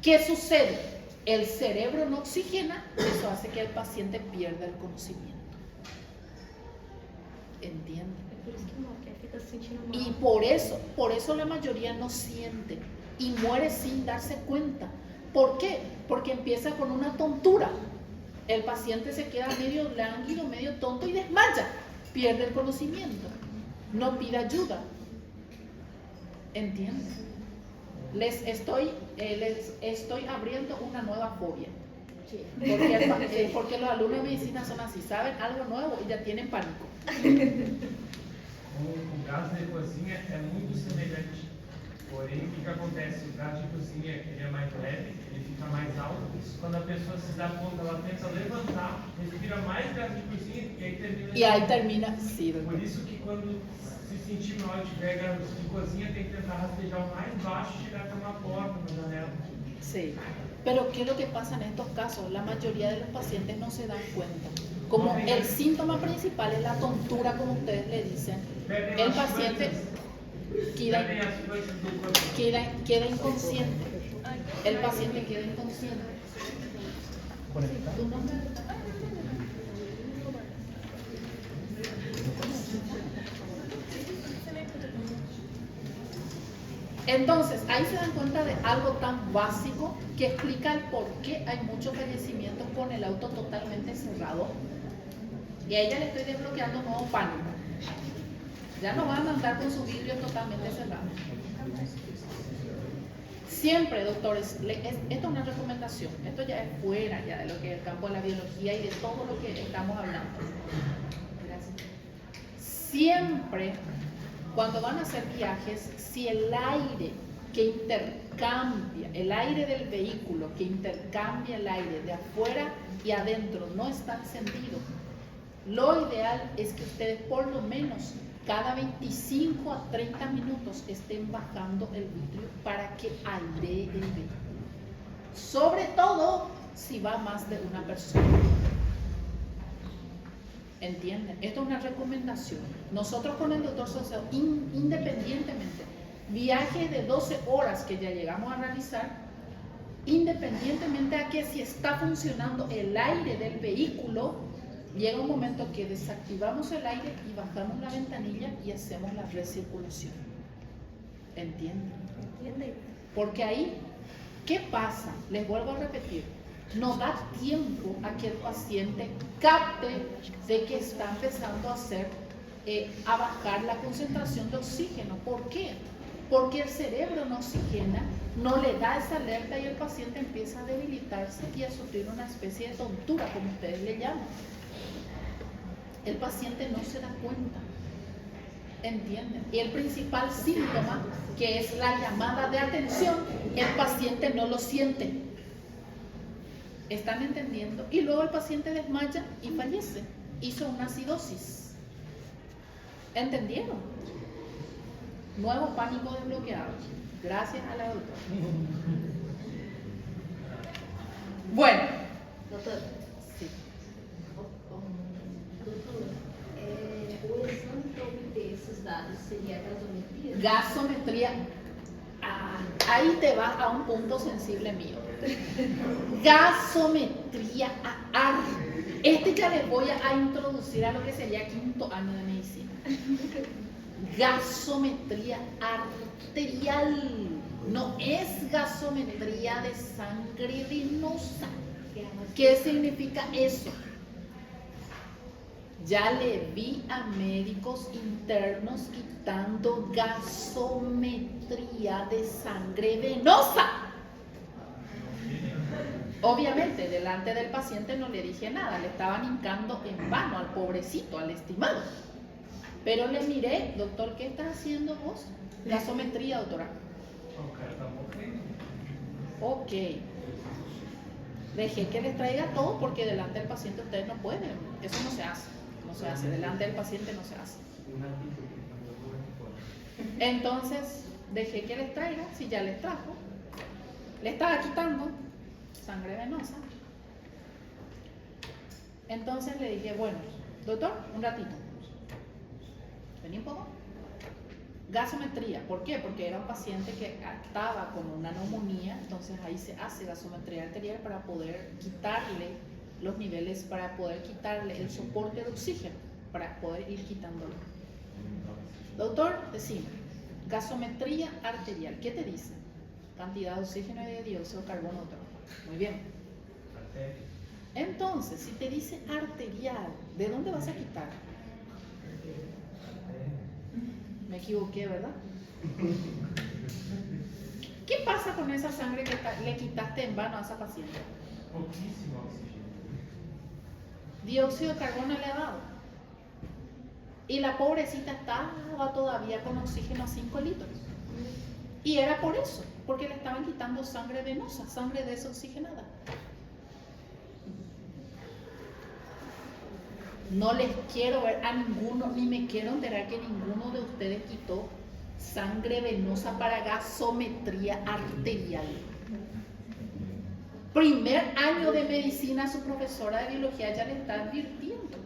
¿Qué sucede? El cerebro no oxigena, eso hace que el paciente pierda el conocimiento. ¿Entienden? Y por eso la mayoría no siente y muere sin darse cuenta. ¿Por qué? Porque empieza con una tontura. El paciente se queda medio lánguido, medio tonto y desmaya. Pierde el conocimiento. No pide ayuda. ¿Entienden? Les estoy abriendo una nueva fobia. Porque los alumnos de medicina son así, saben algo nuevo y ya tienen pánico. O gás de cozinha é muito semelhante. Porém, o que acontece? O gás de cozinha ele é mais leve, ele fica mais alto. Quando a pessoa se dá conta, ela tenta levantar, respira mais gás de cozinha e aí termina. E aí termina, sim. Por isso que quando se sentir mal e tiver gás de cozinha, tem que tentar rastejar o mais baixo e tirar por uma porta, uma janela. Sí. Pero ¿qué es lo que pasa en estos casos? La mayoría de los pacientes no se dan cuenta. Como el síntoma principal es la tontura, como ustedes le dicen, el paciente queda inconsciente. El paciente queda inconsciente. ¿Tu nombre? Entonces, ahí se dan cuenta de algo tan básico que explica el por qué hay muchos fallecimientos con el auto totalmente cerrado. Y a ella le estoy desbloqueando un nuevo pánico. Ya no van a andar con sus vidrios totalmente cerrados. Siempre, doctores, esto es una recomendación. Esto ya es fuera ya de lo que es el campo de la biología y de todo lo que estamos hablando. Gracias. Siempre, cuando van a hacer viajes, si el aire que intercambia, el aire del vehículo que intercambia el aire de afuera y adentro no está encendido, lo ideal es que ustedes por lo menos cada 25 a 30 minutos estén bajando el vidrio para que airee el vehículo. Sobre todo si va más de una persona. ¿Entienden? Esto es una recomendación. Nosotros con el doctor Saucedo, independientemente, viaje de 12 horas que ya llegamos a realizar, independientemente a que si está funcionando el aire del vehículo, llega un momento que desactivamos el aire y bajamos la ventanilla y hacemos la recirculación. ¿Entienden? ¿Entienden? Porque ahí, ¿qué pasa? Les vuelvo a repetir, no da tiempo a que el paciente capte de que está empezando a bajar la concentración de oxígeno. ¿Por qué? Porque el cerebro no oxigena, no le da esa alerta y el paciente empieza a debilitarse y a sufrir una especie de tontura, como ustedes le llaman. El paciente no se da cuenta. ¿Entienden? Y el principal síntoma, que es la llamada de atención, el paciente no lo siente. ¿Están entendiendo? Y luego el paciente desmaya y fallece. Hizo una acidosis. ¿Entendieron? Nuevo pánico desbloqueado. Gracias a la doctora. Bueno. Doutor, Sí. doutor, o exame para obter esses dados seria a gasometria? Gasometría. Ahí te vas a un punto sensible mío. Gasometría ya les voy a introducir a lo que sería quinto año de medicina. Gasometría arterial. No es gasometría de sangre venosa. ¿Qué significa eso? Ya le vi a médicos internos quitando gasometría de sangre venosa. Obviamente, delante del paciente no le dije nada, le estaban hincando en vano al pobrecito, al estimado. Pero le miré, doctor, ¿qué estás haciendo vos? Gasometría, doctora. O cara tá morrendo. Ok. Dejé que les traiga todo porque delante del paciente ustedes no pueden. Eso no se hace. No se hace. Delante del paciente no se hace. Entonces, dejé que les traiga, si ya les trajo. Le estaba quitando sangre venosa. Entonces le dije, bueno, doctor, un ratito. Vení un poco. Gasometría, ¿por qué? Porque era un paciente que estaba con una neumonía, entonces ahí se hace gasometría arterial para poder quitarle los niveles, para poder quitarle el soporte de oxígeno, para poder ir quitándolo. Doctor, decime, gasometría arterial, ¿qué te dice? Cantidad de oxígeno y de dióxido de carbono. Muy bien. Entonces, si te dice arterial, ¿de dónde vas a quitar? Me equivoqué, ¿verdad? ¿Qué pasa con esa sangre que le quitaste en vano a esa paciente? Pouquíssimo oxigênio. Dióxido de carbono le ha dado. Y la pobrecita estaba todavía con oxígeno a 5 litros. Y era por eso, porque le estaban quitando sangre venosa, sangre desoxigenada. No les quiero ver a ninguno, ni me quiero enterar que ninguno de ustedes quitó sangre venosa para gasometría arterial. Primer año de medicina, su profesora de biología ya le está advirtiendo.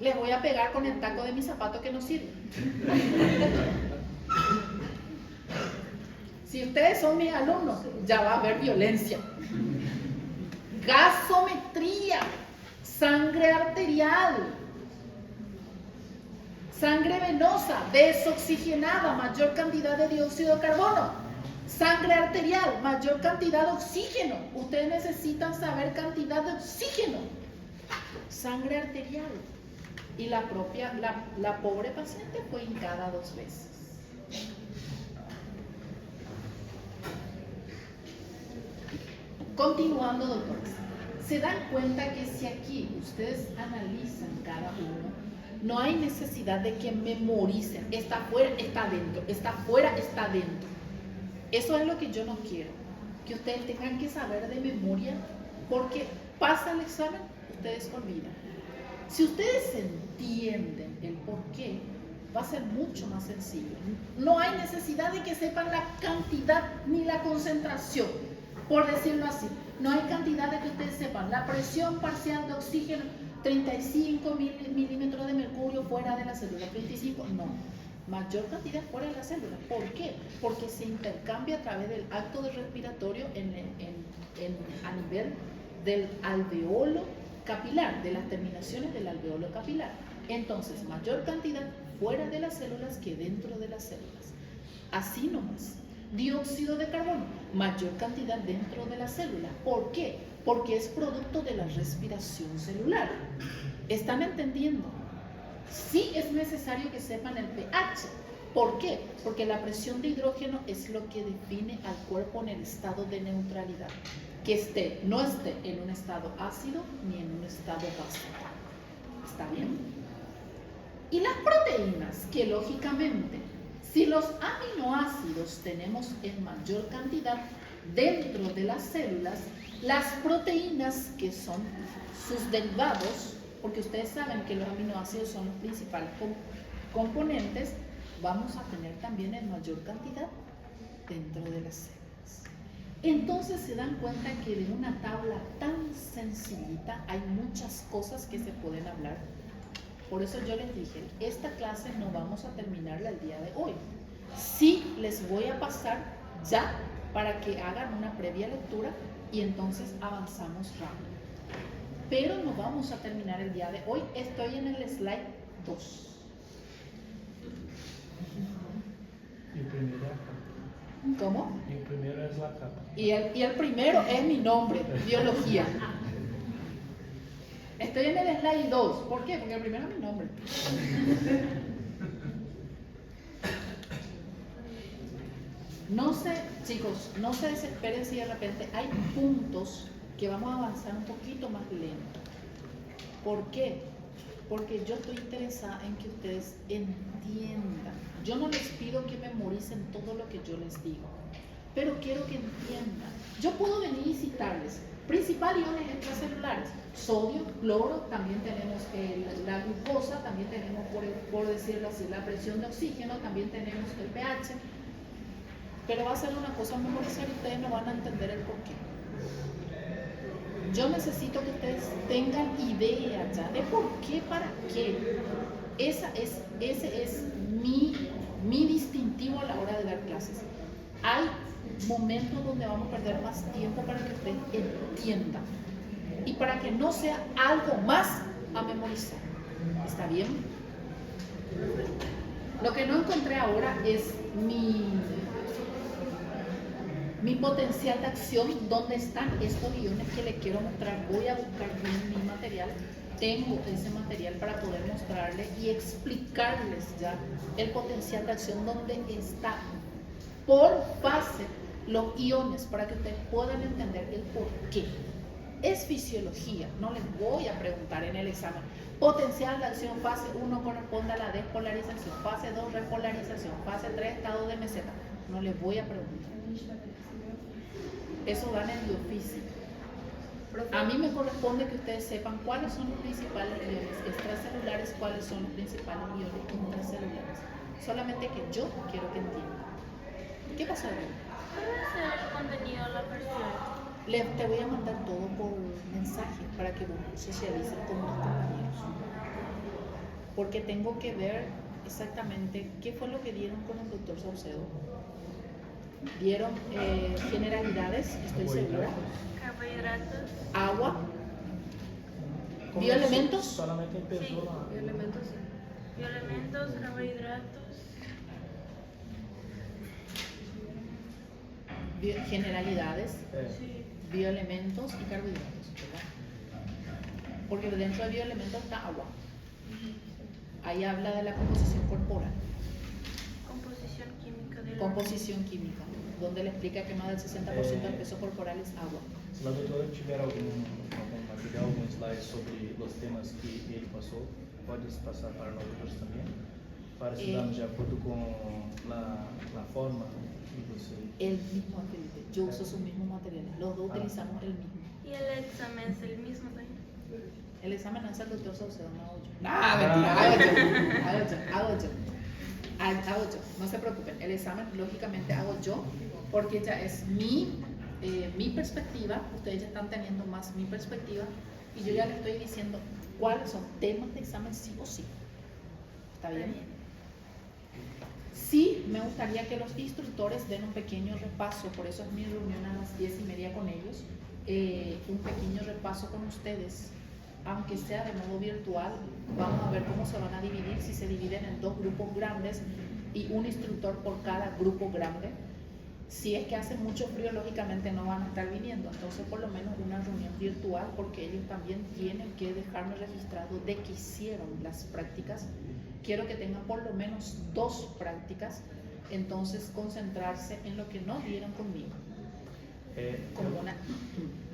Les voy a pegar con el taco de mi zapato que no sirve. Si ustedes son mis alumnos, ya va a haber violencia. Gasometría. Sangre arterial, sangre venosa, desoxigenada, mayor cantidad de dióxido de carbono. Sangre arterial, mayor cantidad de oxígeno. Ustedes necesitan saber cantidad de oxígeno. Sangre arterial. Y la pobre paciente fue hincada 2 veces. Continuando, doctores. Se dan cuenta que si aquí ustedes analizan cada uno, no hay necesidad de que memoricen. Está afuera, está adentro. Está afuera, está adentro. Eso es lo que yo no quiero. Que ustedes tengan que saber de memoria, porque pasa el examen, ustedes olvidan. Si ustedes entienden el por qué, va a ser mucho más sencillo. No hay necesidad de que sepan la cantidad ni la concentración, por decirlo así. No hay cantidad de que ustedes sepan la presión parcial de oxígeno, 35 milímetros de mercurio fuera de la célula, 25, no. mayor cantidad fuera de la célula. ¿Por qué? Porque se intercambia a través del acto de respiratorio a nivel del alveolo capilar, de las terminaciones del alveolo capilar. Entonces, mayor cantidad fuera de las células que dentro de las células. Así nomás. Dióxido de carbono, mayor cantidad dentro de la célula. ¿Por qué? Porque es producto de la respiración celular. ¿Están entendiendo? Sí es necesario que sepan el pH. ¿Por qué? Porque la presión de hidrógeno es lo que define al cuerpo en el estado de neutralidad. Que no esté en un estado ácido ni en un estado básico. ¿Está bien? Y las proteínas, que lógicamente, si los aminoácidos tenemos en mayor cantidad dentro de las células, las proteínas, que son sus derivados, porque ustedes saben que los aminoácidos son los principales componentes, vamos a tener también en mayor cantidad dentro de las células. Entonces se dan cuenta que de una tabla tan sencillita hay muchas cosas que se pueden hablar. Por eso yo les dije, esta clase no vamos a terminarla el día de hoy. Sí les voy a pasar ya para que hagan una previa lectura y entonces avanzamos rápido. Pero no vamos a terminar el día de hoy. Estoy en el slide 2. Y el primero es la capa. ¿Cómo? Y el primero es la capa. Y el primero es mi nombre, biología. Estoy en el slide 2. ¿Por qué? Porque el primero es mi nombre. No sé, chicos, no se desesperen si de repente hay puntos que vamos a avanzar un poquito más lento. ¿Por qué? Porque yo estoy interesada en que ustedes entiendan. Yo no les pido que memoricen todo lo que yo les digo, pero quiero que entiendan. Yo puedo venir y citarles principales iones extracelulares: sodio, cloro, también tenemos la glucosa, también tenemos, por decirlo así, la presión de oxígeno, también tenemos el pH, pero va a ser una cosa memorizar y ustedes no van a entender el porqué. Yo necesito que ustedes tengan idea ya de por qué, para qué. Ese es mi distintivo a la hora de dar clases. Hay momentos donde vamos a perder más tiempo para que ustedes entiendan y para que no sea algo más a memorizar. ¿Está bien? Lo que no encontré ahora es mi potencial de acción. ¿Dónde están estos iones que les quiero mostrar? Voy a buscar bien mi material. Tengo ese material para poder mostrarles y explicarles ya el potencial de acción, donde está por fase los iones, para que ustedes puedan entender el por qué. Es fisiología, no les voy a preguntar en el examen. Potencial de acción, fase 1 corresponde a la despolarización, fase 2 repolarización, fase 3 estado de meseta. No les voy a preguntar. Eso dan en biofísica. A mí me corresponde que ustedes sepan cuáles son los principales iones extracelulares, cuáles son los principales iones intracelulares. Solamente que yo quiero que entiendan. ¿Qué pasó, Adrián? ¿Puede ser el contenido de la versión? Te voy a mandar todo por mensaje para que vos socialices con tus compañeros. Porque tengo que ver exactamente qué fue lo que dieron con el doctor Saucedo. Dieron generalidades, estoy segura. Carbohidratos. Agua. Bioelementos. Solamente empezó Sí. la... Bioelementos, sí. Bioelementos, carbohidratos. Generalidades, Sí. bioelementos y carbohidratos, ¿verdad? Porque dentro de bioelementos está agua. Ahí habla de la composición corporal, Composición química del composición química, donde le explica que más del 60% del peso corporal es agua. Se la doutora tiver algum material, algum slide sobre os temas que ele passou, pode passar para nós outros também, para estudarmos de acordo com a forma que você... El mismo, Felipe, yo uso sus mismos materiales, los dos utilizamos el mismo. Y el examen es el mismo también. El examen no es el doctor Saucedo, no hago yo. Mentira, hago yo. No se preocupen, el examen lógicamente hago yo, porque ya es mi perspectiva. Ustedes ya están teniendo más mi perspectiva y yo ya les estoy diciendo cuáles son temas de examen sí o sí. ¿Está bien? me gustaría que los instructores den un pequeño repaso, por eso es mi reunión a las 10:30 con ellos, un pequeño repaso con ustedes, aunque sea de modo virtual. Vamos a ver cómo se van a dividir, si se dividen en 2 grupos grandes y un instructor por cada grupo grande. Si es que hace mucho frío, lógicamente no van a estar viniendo, entonces por lo menos una reunión virtual, porque ellos también tienen que dejarme registrado de que hicieron las prácticas. Quiero que tengan por lo menos 2 prácticas, entonces concentrarse en lo que no vieron conmigo. Como una...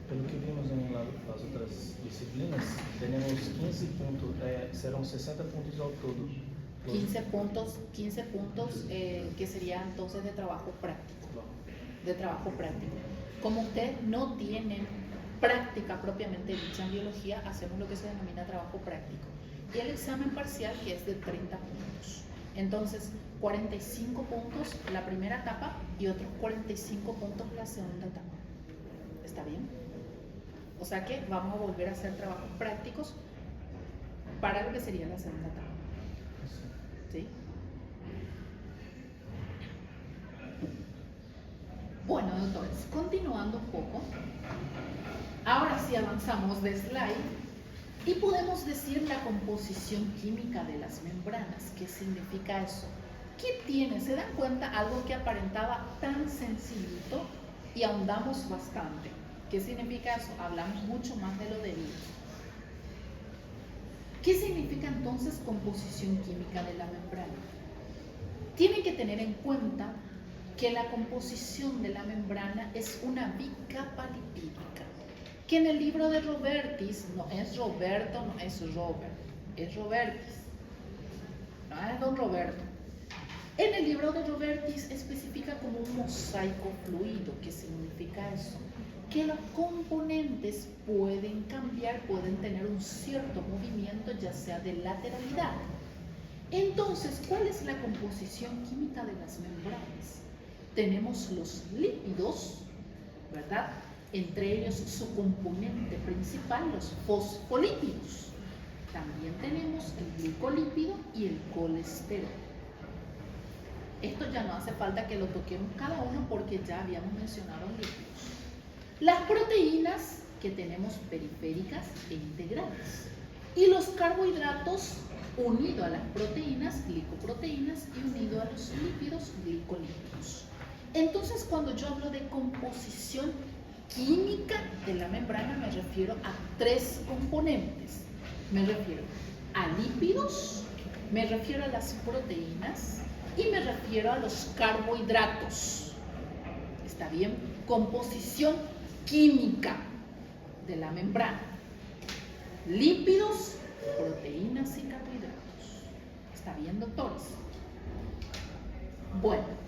Pelo que vimos en las otras disciplinas, tenemos 15 puntos, serán 60 puntos al todo. 15 puntos, que serían entonces de trabajo práctico. De trabajo práctico. Como ustedes no tienen práctica propiamente dicha en biología, hacemos lo que se denomina trabajo práctico. Y el examen parcial, que es de 30 puntos. Entonces, 45 puntos la primera etapa y otros 45 puntos la segunda etapa. ¿Está bien? O sea que vamos a volver a hacer trabajos prácticos para lo que sería la segunda etapa. ¿Sí? Bueno, doctores, continuando un poco, ahora sí avanzamos de slide y podemos decir la composición química de las membranas. ¿Qué significa eso? ¿Qué tiene? ¿Se dan cuenta? Algo que aparentaba tan sencillito y ahondamos bastante. ¿Qué significa eso? Hablamos mucho más de lo debido. ¿Qué significa entonces composición química de la membrana? Tienen que tener en cuenta que la composición de la membrana es una bicapa lipídica, que en el libro de Robertis, no es Roberto, no es Robert, es Robertis, no es don Roberto. En el libro de Robertis especifica como un mosaico fluido. ¿Qué significa eso? Que los componentes pueden cambiar, pueden tener un cierto movimiento, ya sea de lateralidad. Entonces, ¿cuál es la composición química de las membranas? Tenemos los lípidos, ¿verdad? Entre ellos su componente principal, los fosfolípidos. También tenemos el glicolípido y el colesterol. Esto ya no hace falta que lo toquemos cada uno porque ya habíamos mencionado lípidos. Las proteínas que tenemos periféricas e integrales. Y los carbohidratos unido a las proteínas, glicoproteínas, y unido a los lípidos, glicolípidos. Entonces, cuando yo hablo de composición química de la membrana, me refiero a 3 componentes. Me refiero a lípidos, me refiero a las proteínas y me refiero a los carbohidratos. ¿Está bien? Composición química de la membrana. Lípidos, proteínas y carbohidratos. ¿Está bien, doctores? Bueno,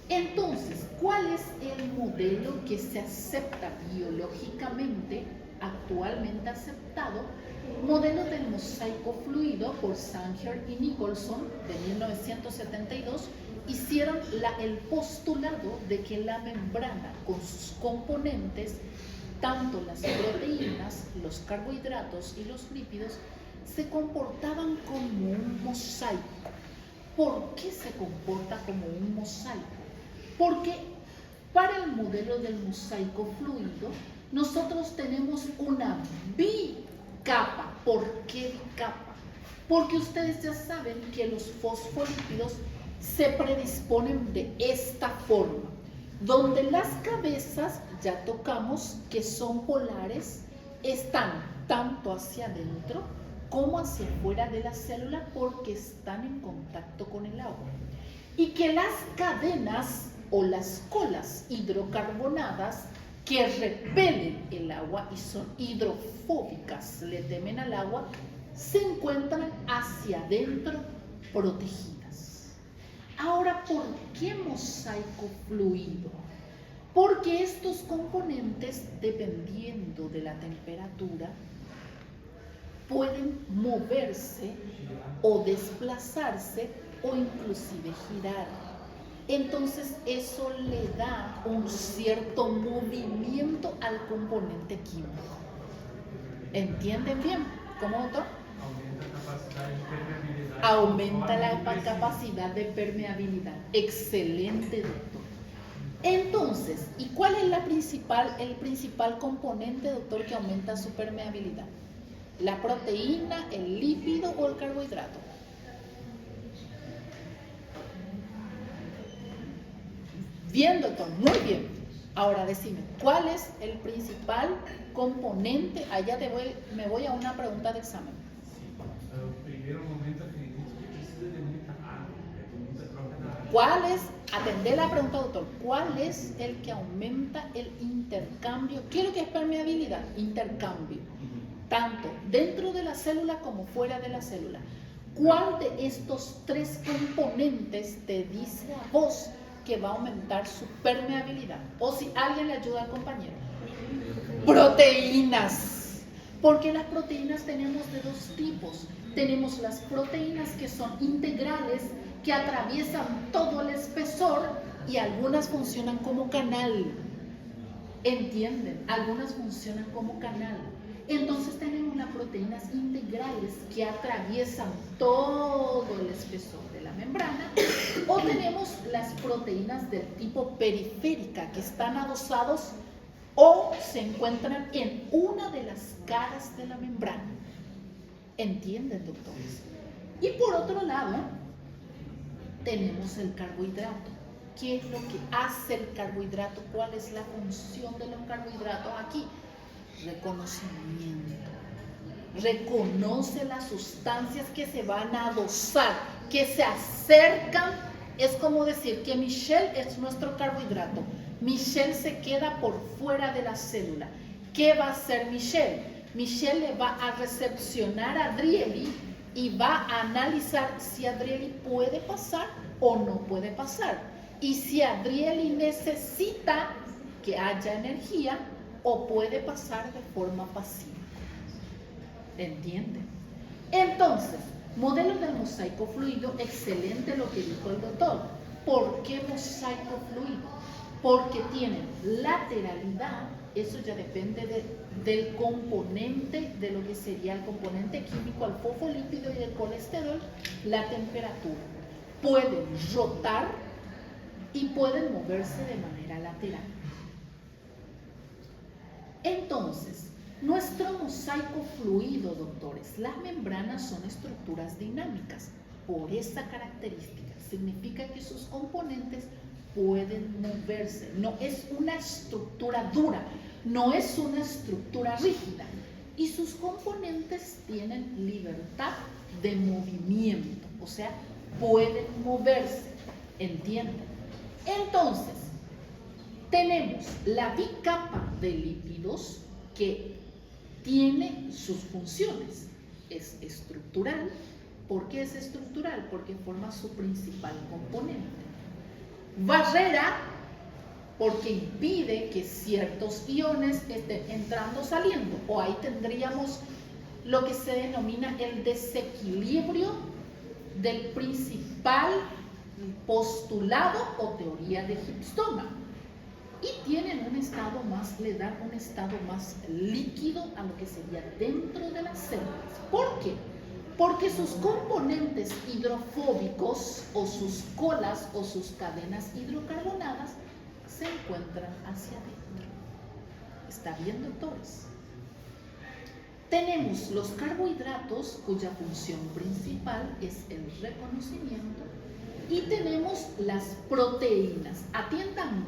entonces, ¿cuál es el modelo que se acepta biológicamente, actualmente aceptado? Modelo del mosaico fluido por Sanger y Nicholson de 1972 hicieron el postulado de que la membrana con sus componentes, tanto las proteínas, los carbohidratos y los lípidos, se comportaban como un mosaico. ¿Por qué se comporta como un mosaico? Porque para el modelo del mosaico fluido, nosotros tenemos una bicapa. ¿Por qué bicapa? Porque ustedes ya saben que los fosfolípidos se predisponen de esta forma, donde las cabezas, ya tocamos que son polares, están tanto hacia adentro como hacia afuera de la célula porque están en contacto con el agua. Y que las cadenas o las colas hidrocarbonadas que repelen el agua y son hidrofóbicas, le temen al agua, se encuentran hacia adentro protegidas. Ahora, ¿por qué mosaico fluido? Porque estos componentes, dependiendo de la temperatura, pueden moverse o desplazarse o inclusive girar. Entonces eso le da un cierto movimiento al componente químico. ¿Entienden bien? ¿Cómo, doctor? Aumenta a capacidade de permeabilidade. Aumenta la conforme precisa. capacidad de permeabilidad. Excelente, doctor. Entonces, ¿y cuál es el principal componente, doctor, que aumenta su permeabilidad? ¿La proteína, el lípido o el carbohidrato? Bien, doctor, muy bien. Ahora decime, ¿cuál es el principal componente? Allá me voy a una pregunta de examen. No primeiro momento, acredito que precisa de muita água, de muita troca da água. ¿Cuál es, atender la pregunta, doctor, cuál es el que aumenta el intercambio? ¿Qué es lo que es permeabilidad? Intercambio. Tanto dentro de la célula como fuera de la célula. ¿Cuál de estos tres componentes te dice a vos que va a aumentar su permeabilidad? O si alguien le ayuda al compañero. Proteínas. Porque las proteínas tenemos de dos tipos. Tenemos las proteínas que son integrales, que atraviesan todo el espesor y algunas funcionan como canal. ¿Entienden? Algunas funcionan como canal. Entonces tenemos las proteínas integrales que atraviesan todo el espesor de la membrana, o tenemos las proteínas del tipo periférica que están adosados o se encuentran en una de las caras de la membrana. ¿Entienden, doctores? Y por otro lado, tenemos el carbohidrato. ¿Qué es lo que hace el carbohidrato? ¿Cuál es la función de los carbohidratos aquí? Reconocimiento. Reconoce las sustancias que se van a adosar, que se acercan. Es como decir que Michelle es nuestro carbohidrato. Michelle se queda por fuera de la célula. ¿Qué va a hacer Michelle? Michelle le va a recepcionar a Adrieli y va a analizar si Adrieli puede pasar o no puede pasar. Y si Adrieli necesita que haya energía o puede pasar de forma pasiva. ¿Entienden? Entonces, modelo del mosaico fluido, excelente lo que dijo el doctor. ¿Por qué mosaico fluido? Porque tienen lateralidad, eso ya depende del componente, de lo que sería el componente químico, el fosfolípido y el colesterol, la temperatura. Pueden rotar y pueden moverse de manera lateral. Entonces, nuestro mosaico fluido, doctores, las membranas son estructuras dinámicas. Por esa característica, significa que sus componentes pueden moverse. No es una estructura dura, no es una estructura rígida. Y sus componentes tienen libertad de movimiento, o sea, pueden moverse. ¿Entienden? Entonces, tenemos la bicapa de lípidos que tiene sus funciones. Es estructural. ¿Por qué es estructural? Porque forma su principal componente. Barrera, porque impide que ciertos iones estén entrando o saliendo. O ahí tendríamos lo que se denomina el desequilibrio del principal postulado o teoría de Higgs-Stone. Y tienen un estado más, le dan un estado más líquido a lo que sería dentro de las células. ¿Por qué? Porque sus componentes hidrofóbicos o sus colas o sus cadenas hidrocarbonadas se encuentran hacia adentro. ¿Está bien, doctores? Tenemos los carbohidratos, cuya función principal es el reconocimiento, y tenemos las proteínas. Atiendan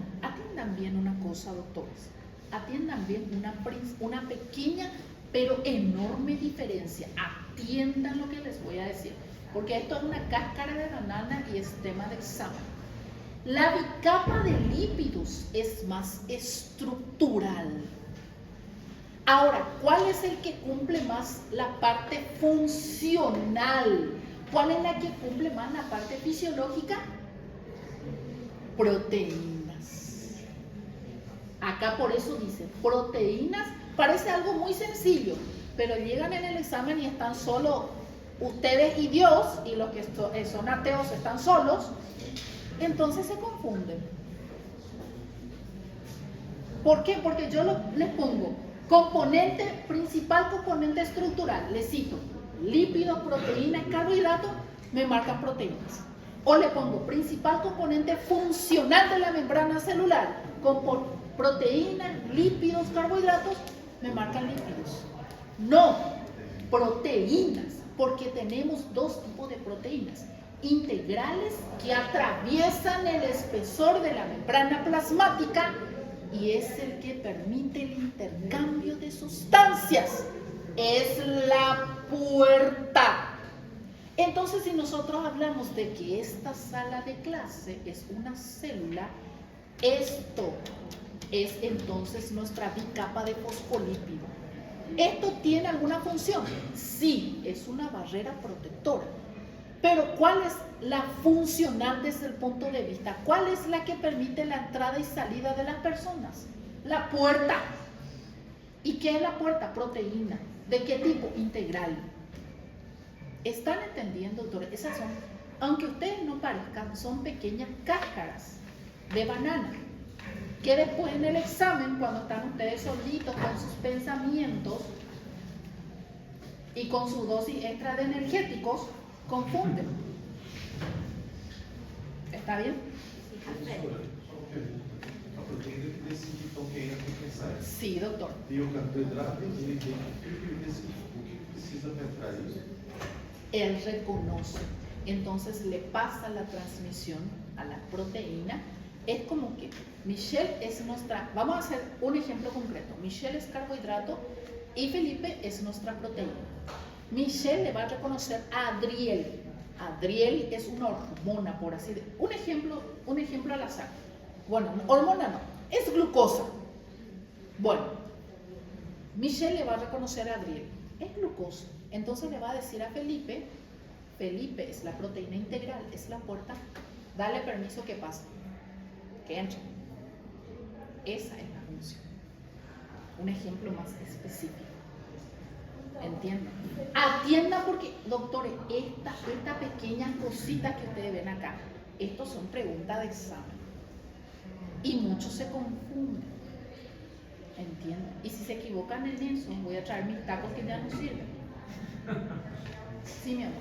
bien una cosa, doctores. Atiendan bien una pequeña pero enorme diferencia. Atiendan lo que les voy a decir, porque esto es una cáscara de banana y es tema de examen. La bicapa de lípidos es más estructural. Ahora, ¿cuál es el que cumple más la parte funcional? ¿Cuál es la que cumple más la parte fisiológica? Proteínas. Acá por eso dice proteínas. Parece algo muy sencillo, pero llegan en el examen y están solo ustedes y Dios, y los que son ateos están solos, entonces se confunden. ¿Por qué? Porque yo les pongo componente principal, componente estructural, les cito, lípidos, proteínas, carbohidratos, me marcan proteínas. O le pongo principal componente funcional de la membrana celular, con proteínas, lípidos, carbohidratos, me marcan lípidos. No, proteínas, porque tenemos dos tipos de proteínas. Integrales que atraviesan el espesor de la membrana plasmática y es el que permite el intercambio de sustancias. Es la puerta. Entonces, si nosotros hablamos de que esta sala de clase es una célula, esto es entonces nuestra bicapa de fosfolípido. ¿Esto tiene alguna función? Sí, es una barrera protectora. Pero ¿cuál es la funcional desde el punto de vista? ¿Cuál es la que permite la entrada y salida de las personas? La puerta. ¿Y qué es la puerta? Proteína. ¿De qué tipo? Integral. ¿Están entendiendo, doctores? Esas son, aunque ustedes no parezcan, son pequeñas cáscaras de banana que después en el examen, cuando están ustedes solitos con sus pensamientos y con su dosis extra de energéticos, confunden. ¿Está bien? A proteína que decide então quem é necessário. Sí, doctor. E o carboidrato, ele identifica e decide o que precisa para entrar isso. Él reconoce, entonces le pasa la transmisión a la proteína. Es como que Michelle es nuestra, vamos a hacer un ejemplo concreto. Michelle es carbohidrato y Felipe es nuestra proteína. Michelle le va a reconocer a Adriel. Adriel es una hormona, por así decirlo. Un ejemplo al azar. Bueno, hormona no, es glucosa. Bueno, Michelle le va a reconocer a Adriel, es glucosa. Entonces le va a decir a Felipe, Felipe es la proteína integral, es la puerta, dale permiso que pase, que entre. Esa es la función. Un ejemplo más específico. ¿Entienden? Atiendan porque, doctores, esta pequeña cosita que ustedes ven acá, estos son preguntas de examen. Y muchos se confunden. ¿Entienden? Y si se equivocan en eso, voy a traer mis tacos que ya no sirven. Sí, mi amor.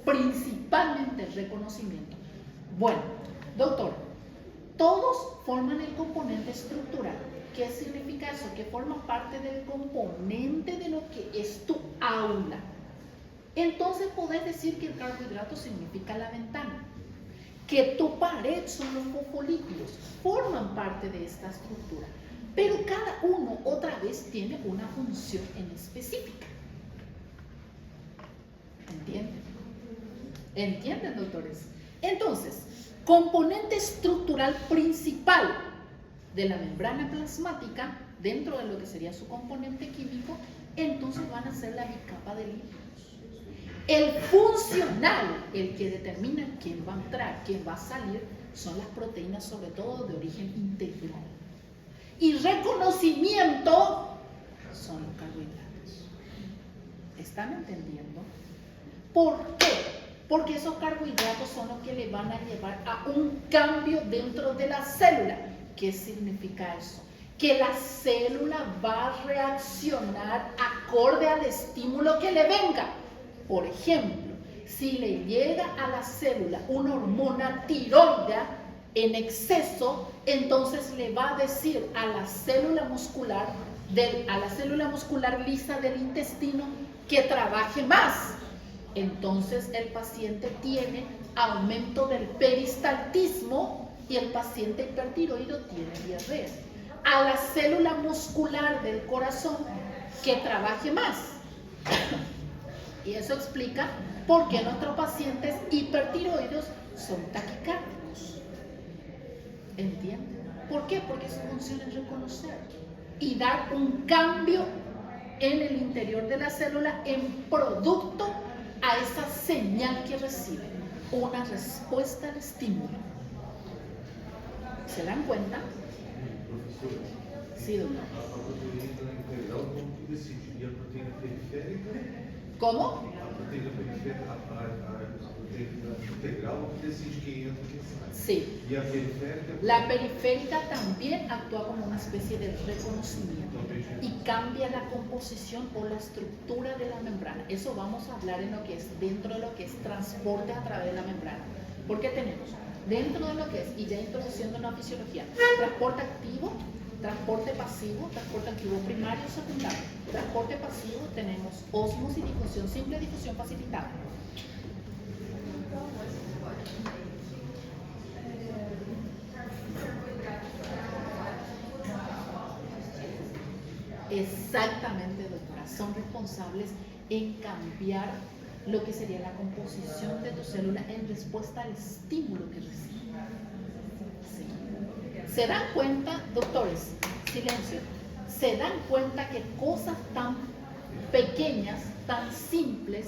Principalmente el reconocimiento. Bueno, doctor, todos forman el componente estructural. ¿Qué significa eso? Que forma parte del componente de lo que es tu aula. Entonces podés decir que el carbohidrato significa la ventana, que tu pared son los fosfolípidos, forman parte de esta estructura. Pero cada uno otra vez tiene una función en específica. ¿Entienden? ¿Entienden, doctores? Entonces, componente estructural principal de la membrana plasmática, dentro de lo que sería su componente químico, entonces van a ser la bicapa de lípidos. El funcional, el que determina quién va a entrar, quién va a salir, son las proteínas, sobre todo de origen integral. Y reconocimiento son los carbohidratos. ¿Están entendiendo? ¿Por qué? Porque esos carbohidratos son los que le van a llevar a un cambio dentro de la célula. ¿Qué significa eso? Que la célula va a reaccionar acorde al estímulo que le venga. Por ejemplo, si le llega a la célula una hormona tiroidea en exceso, entonces le va a decir a la célula muscular lisa del intestino que trabaje más. Entonces el paciente tiene aumento del peristaltismo y el paciente hipertiroideo tiene diarrea. A la célula muscular del corazón que trabaje más. Y eso explica por qué nuestros pacientes hipertiroideos son taquicárdicos. ¿Entienden? ¿Por qué? Porque su función es reconocer y dar un cambio en el interior de la célula en producto a esa señal que recibe, una respuesta al estímulo. ¿Se dan cuenta? Sí, doctor. A proteína integral, como que decide? E a proteína periférica? ¿Cómo? A proteína integral decide quem entra e quem sai. Sí. E a periférica. La periférica también actúa como una especie de reconocimiento y cambia la composición o la estructura de la membrana. Eso vamos a hablar en lo que es dentro de lo que es transporte a través de la membrana. Porque tenemos dentro de lo que es, y ya introduciendo una fisiología, transporte activo, transporte pasivo, transporte activo primario y secundario. Transporte pasivo tenemos ósmosis y difusión simple, difusión facilitada. Exactamente, doctora. Son responsables en cambiar lo que sería la composición de tu célula en respuesta al estímulo que recibe. Sí. ¿Se dan cuenta, doctores? Silencio. ¿Se dan cuenta que cosas tan pequeñas, tan simples,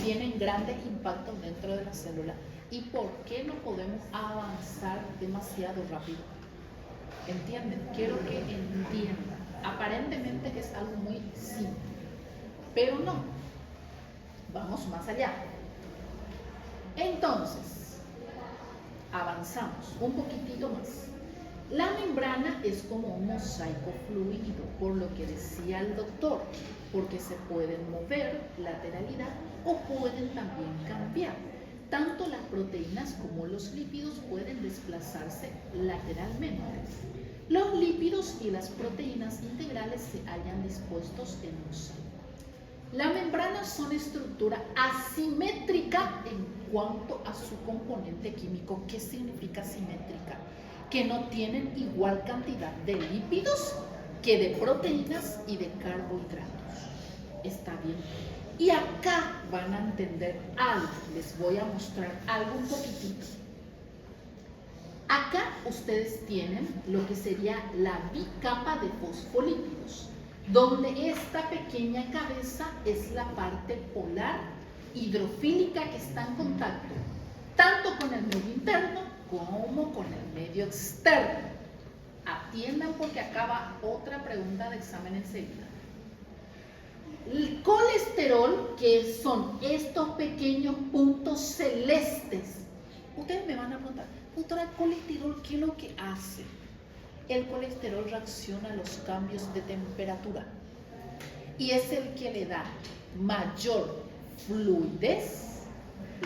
tienen grandes impactos dentro de la célula? ¿Y por qué no podemos avanzar demasiado rápido? ¿Entienden? Quiero que entiendan. Aparentemente es algo muy simple, pero no. Vamos más allá. Entonces, avanzamos un poquitito más. La membrana es como un mosaico fluido, por lo que decía el doctor, porque se pueden mover lateralidad o pueden también cambiar. Tanto las proteínas como los lípidos pueden desplazarse lateralmente. Los lípidos y las proteínas integrales se hallan dispuestos en mosaico. Las membranas son estructura asimétrica en cuanto a su componente químico. ¿Qué significa asimétrica? Que no tienen igual cantidad de lípidos que de proteínas y de carbohidratos. ¿Está bien? Y acá van a entender algo. Les voy a mostrar algo un poquitito. Acá ustedes tienen lo que sería la bicapa de fosfolípidos, donde esta pequeña cabeza es la parte polar hidrofílica que está en contacto tanto con el medio interno como con el medio externo. Atiendan porque acaba otra pregunta de examen enseguida. El colesterol, que son estos pequeños puntos celestes. Ustedes me van a preguntar, doctora, ¿el colesterol qué es lo que hace? El colesterol reacciona a los cambios de temperatura y es el que le da mayor fluidez,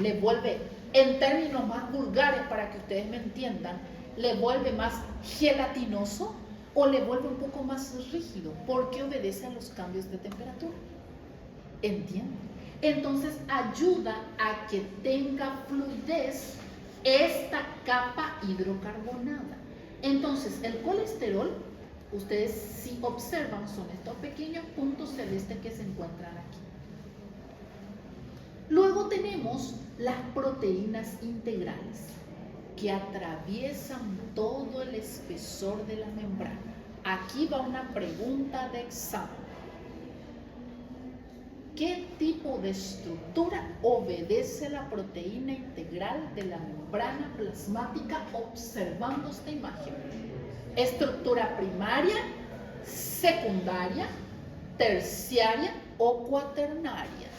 le vuelve, en términos más vulgares para que ustedes me entiendan, le vuelve más gelatinoso o le vuelve un poco más rígido porque obedece a los cambios de temperatura. ¿Entienden? Entonces ayuda a que tenga fluidez esta capa hidrocarbonada. Entonces el colesterol, ustedes si observan, son estos pequeños puntos celestes que se encuentran aquí. Luego tenemos las proteínas integrales que atraviesan todo el espesor de la membrana. Aquí va una pregunta de examen. ¿Qué tipo de estructura obedece la proteína integral de la membrana plasmática observando esta imagen? ¿Estructura primaria, secundaria, terciaria o cuaternaria?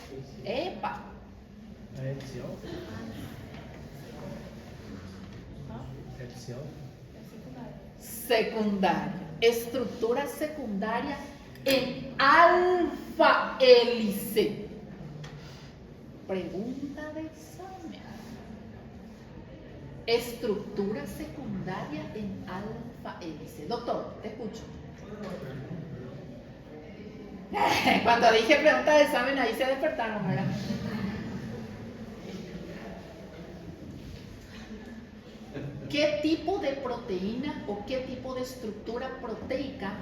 ¡Epa! Secundaria. Estructura secundaria en alfa hélice. Pregunta de examen. Estructura secundaria en alfa hélice. Doctor, te escucho. Cuando dije pregunta de examen, ahí se despertaron, ¿verdad? ¿Qué tipo de proteína o qué tipo de estructura proteica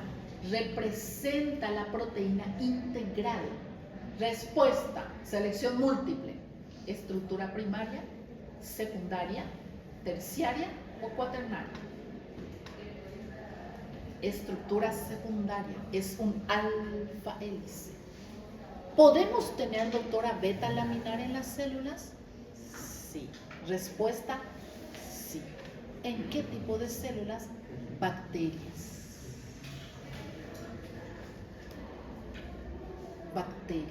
representa la proteína integral? Respuesta, selección múltiple. Estructura primaria, secundaria, terciaria o cuaternaria. Estructura secundaria, es un alfa hélice. ¿Podemos tener, doctora, beta laminar en las células? Sí. Respuesta, sí. ¿En qué tipo de células? Bacterias. Bacterias.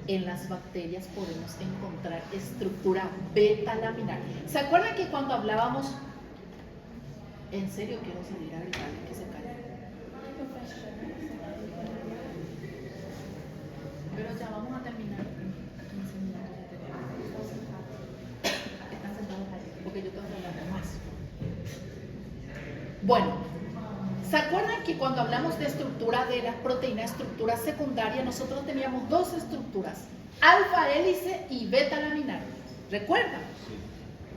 En las bacterias podemos encontrar estructura beta-laminar. ¿Se acuerdan que cuando hablábamos... En serio quiero salir a gritar que se calle. Pero ya vamos a terminar. 15 minutos. Están sentados ahí, porque yo tengo que hablar más. Bueno, ¿se acuerdan que cuando hablamos de estructura de la proteína, estructura secundaria, nosotros teníamos dos estructuras, alfa hélice y beta laminar? ¿Recuerdan?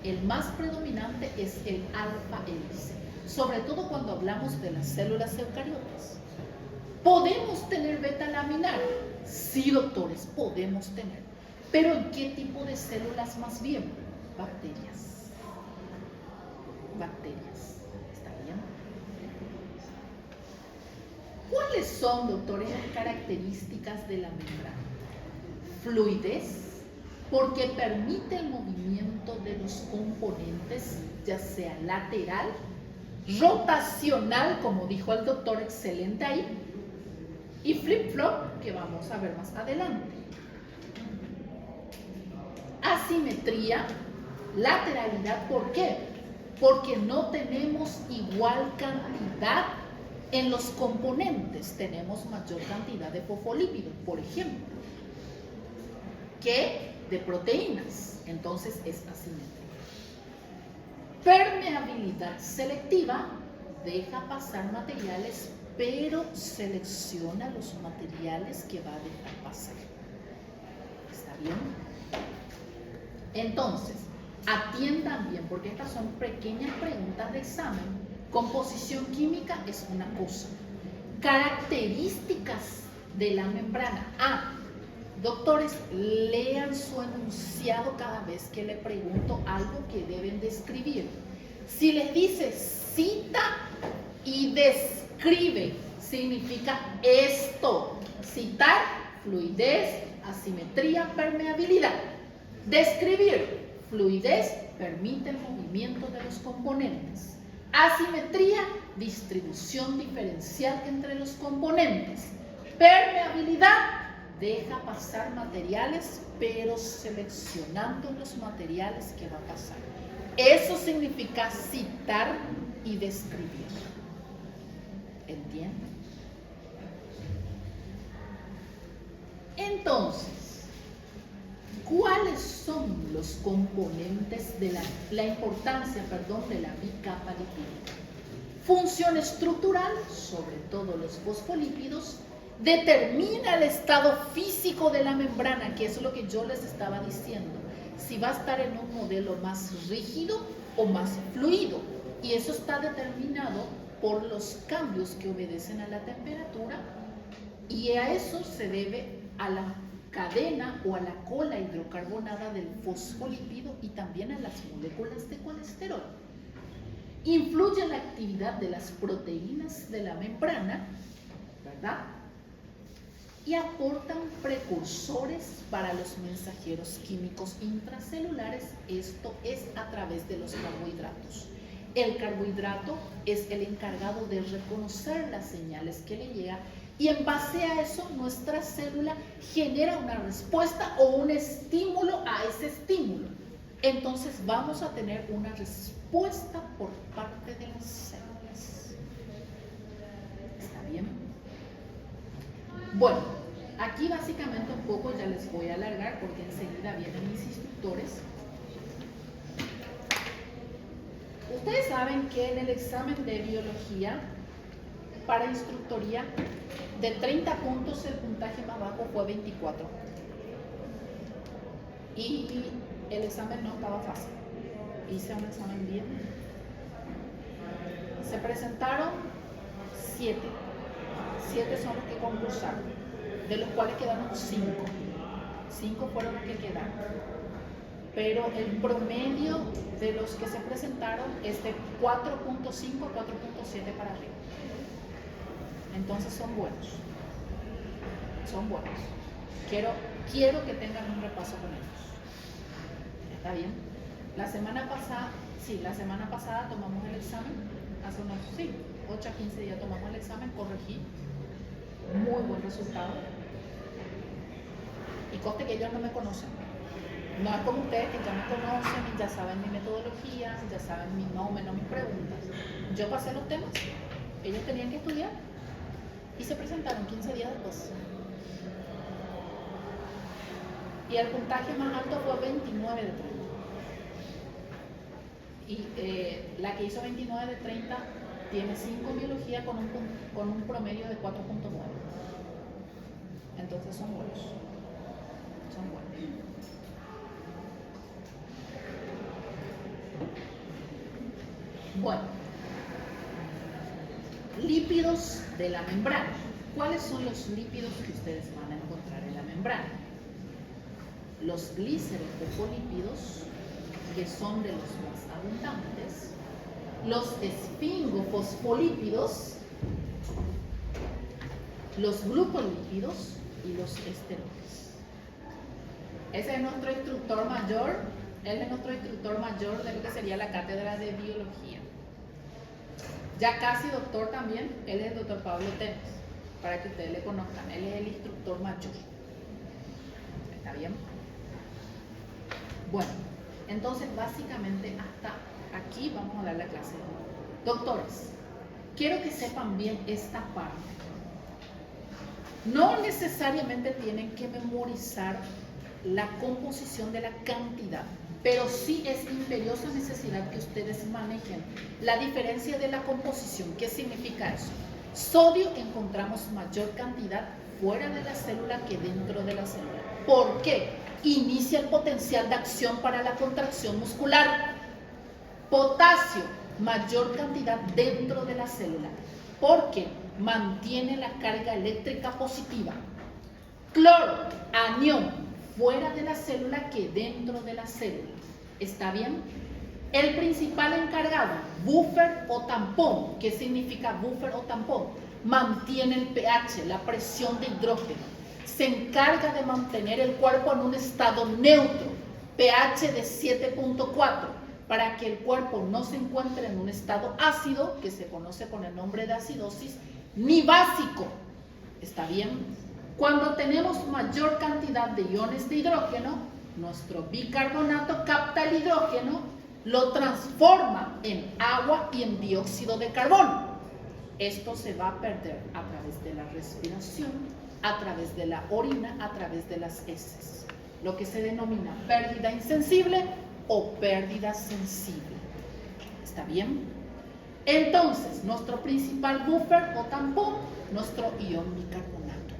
El más predominante es el alfa hélice, sobre todo cuando hablamos de las células eucariotas. ¿Podemos tener beta laminar? Sí, doctores, podemos tener. ¿Pero en qué tipo de células más bien? Bacterias. Bacterias. ¿Está bien? ¿Cuáles son, doctores, las características de la membrana? Fluidez, porque permite el movimiento de los componentes, ya sea lateral, rotacional, como dijo el doctor, excelente ahí, y flip-flop, que vamos a ver más adelante. Asimetría, lateralidad, ¿por qué? Porque no tenemos igual cantidad en los componentes, tenemos mayor cantidad de fosfolípidos, por ejemplo, que de proteínas, entonces es asimétrico. Permeabilidad selectiva, deja pasar materiales, pero selecciona los materiales que va a dejar pasar. ¿Está bien? Entonces, atiendan bien, porque estas son pequeñas preguntas de examen. Composición química es una cosa. Características de la membrana. Doctores, lean su enunciado cada vez que le pregunto algo que deben describir. Si les dice cita y describe, significa esto. Citar, fluidez, asimetría, permeabilidad. Describir, fluidez, permite el movimiento de los componentes. Asimetría, distribución diferencial entre los componentes. Permeabilidad, deja pasar materiales, pero seleccionando los materiales que va a pasar. Eso significa citar y describir. ¿Entienden? Entonces, ¿cuáles son los componentes de la importancia, de la bicapa lipídica? Función estructural, sobre todo los fosfolípidos, determina el estado físico de la membrana, que es lo que yo les estaba diciendo, si va a estar en un modelo más rígido o más fluido, y eso está determinado por los cambios que obedecen a la temperatura, y a eso se debe a la cadena o a la cola hidrocarbonada del fosfolípido y también a las moléculas de colesterol. Influye en la actividad de las proteínas de la membrana, ¿verdad? Y aportan precursores para los mensajeros químicos intracelulares. Esto es a través de los carbohidratos. El carbohidrato es el encargado de reconocer las señales que le llegan, y en base a eso nuestra célula genera una respuesta o un estímulo a ese estímulo. Entonces vamos a tener una respuesta por parte de las células. ¿Está bien? Bueno, aquí básicamente un poco ya les voy a alargar porque enseguida vienen mis instructores. Ustedes saben que en el examen de biología para instructoría, de 30 puntos el puntaje más bajo fue 24. Y el examen no estaba fácil. Hice un examen bien. Se presentaron 7. 7 son los que concursaron, de los cuales quedaron 5. 5 fueron los que quedaron. Pero el promedio de los que se presentaron es de 4.5 a 4.7 para arriba. Entonces son buenos. Son buenos. Quiero que tengan un repaso con ellos. ¿Está bien? La semana pasada tomamos el examen. Hace unos 8 a 15 días tomamos el examen, corregí. Muy buen resultado. Y conste que ellos no me conocen. No es como ustedes que ya me conocen, ya saben mi metodología, ya saben mi no, menos mis preguntas. Yo pasé los temas, ellos tenían que estudiar y se presentaron 15 días después. Y el puntaje más alto fue 29 de 30. Y la que hizo 29 de 30 tiene 5 en biología con un promedio de 4.9. Entonces son buenos. Son buenos. Bueno, lípidos de la membrana. ¿Cuáles son los lípidos que ustedes van a encontrar en la membrana? Los glicerofosfolípidos, que son de los más abundantes, los esfingofosfolípidos, los glucolípidos y los esteroides. Ese es nuestro instructor mayor, él es nuestro instructor mayor de lo que sería la cátedra de biología. Ya casi doctor también, él es el doctor Pablo Temes, para que ustedes le conozcan, él es el instructor mayor. ¿Está bien? Bueno, entonces básicamente hasta aquí vamos a dar la clase. Doctores, quiero que sepan bien esta parte. No necesariamente tienen que memorizar la composición de la cantidad, pero sí es imperiosa necesidad que ustedes manejen la diferencia de la composición. ¿Qué significa eso? Sodio encontramos mayor cantidad fuera de la célula que dentro de la célula. ¿Por qué? Inicia el potencial de acción para la contracción muscular. Potasio, mayor cantidad dentro de la célula, porque mantiene la carga eléctrica positiva. Cloro, anión, fuera de la célula que dentro de la célula. ¿Está bien? El principal encargado, buffer o tampón. ¿Qué significa buffer o tampón? Mantiene el pH, la presión de hidrógeno. Se encarga de mantener el cuerpo en un estado neutro, pH de 7.4, para que el cuerpo no se encuentre en un estado ácido, que se conoce con el nombre de acidosis, ni básico. ¿Está bien? Cuando tenemos mayor cantidad de iones de hidrógeno, nuestro bicarbonato capta el hidrógeno, lo transforma en agua y en dióxido de carbono. Esto se va a perder a través de la respiración, a través de la orina, a través de las heces, lo que se denomina pérdida insensible o pérdida sensible. ¿Está bien? Entonces, nuestro principal buffer o tampón, nuestro ion bicarbonato.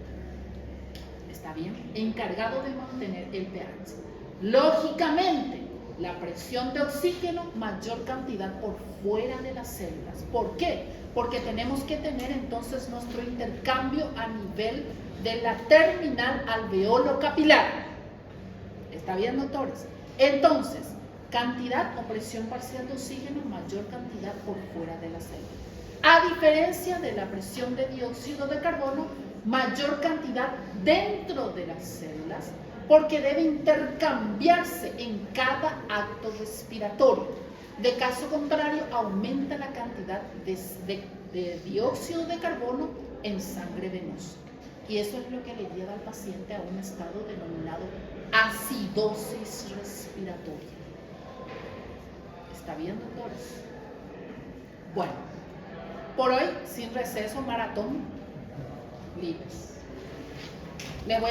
¿Está bien? Encargado de mantener el pH. Lógicamente, la presión de oxígeno, mayor cantidad por fuera de las células. ¿Por qué? Porque tenemos que tener entonces nuestro intercambio a nivel de la terminal alveolo capilar. ¿Está bien, doctores? Entonces, cantidad o presión parcial de oxígeno, mayor cantidad por fuera de la célula. A diferencia de la presión de dióxido de carbono, mayor cantidad dentro de las células, porque debe intercambiarse en cada acto respiratorio. De caso contrario, aumenta la cantidad de dióxido de carbono en sangre venosa. Y eso es lo que le lleva al paciente a un estado denominado acidosis respiratoria. ¿Está bien, doctores? Bueno, por hoy, sin receso, maratón, libres. Les voy a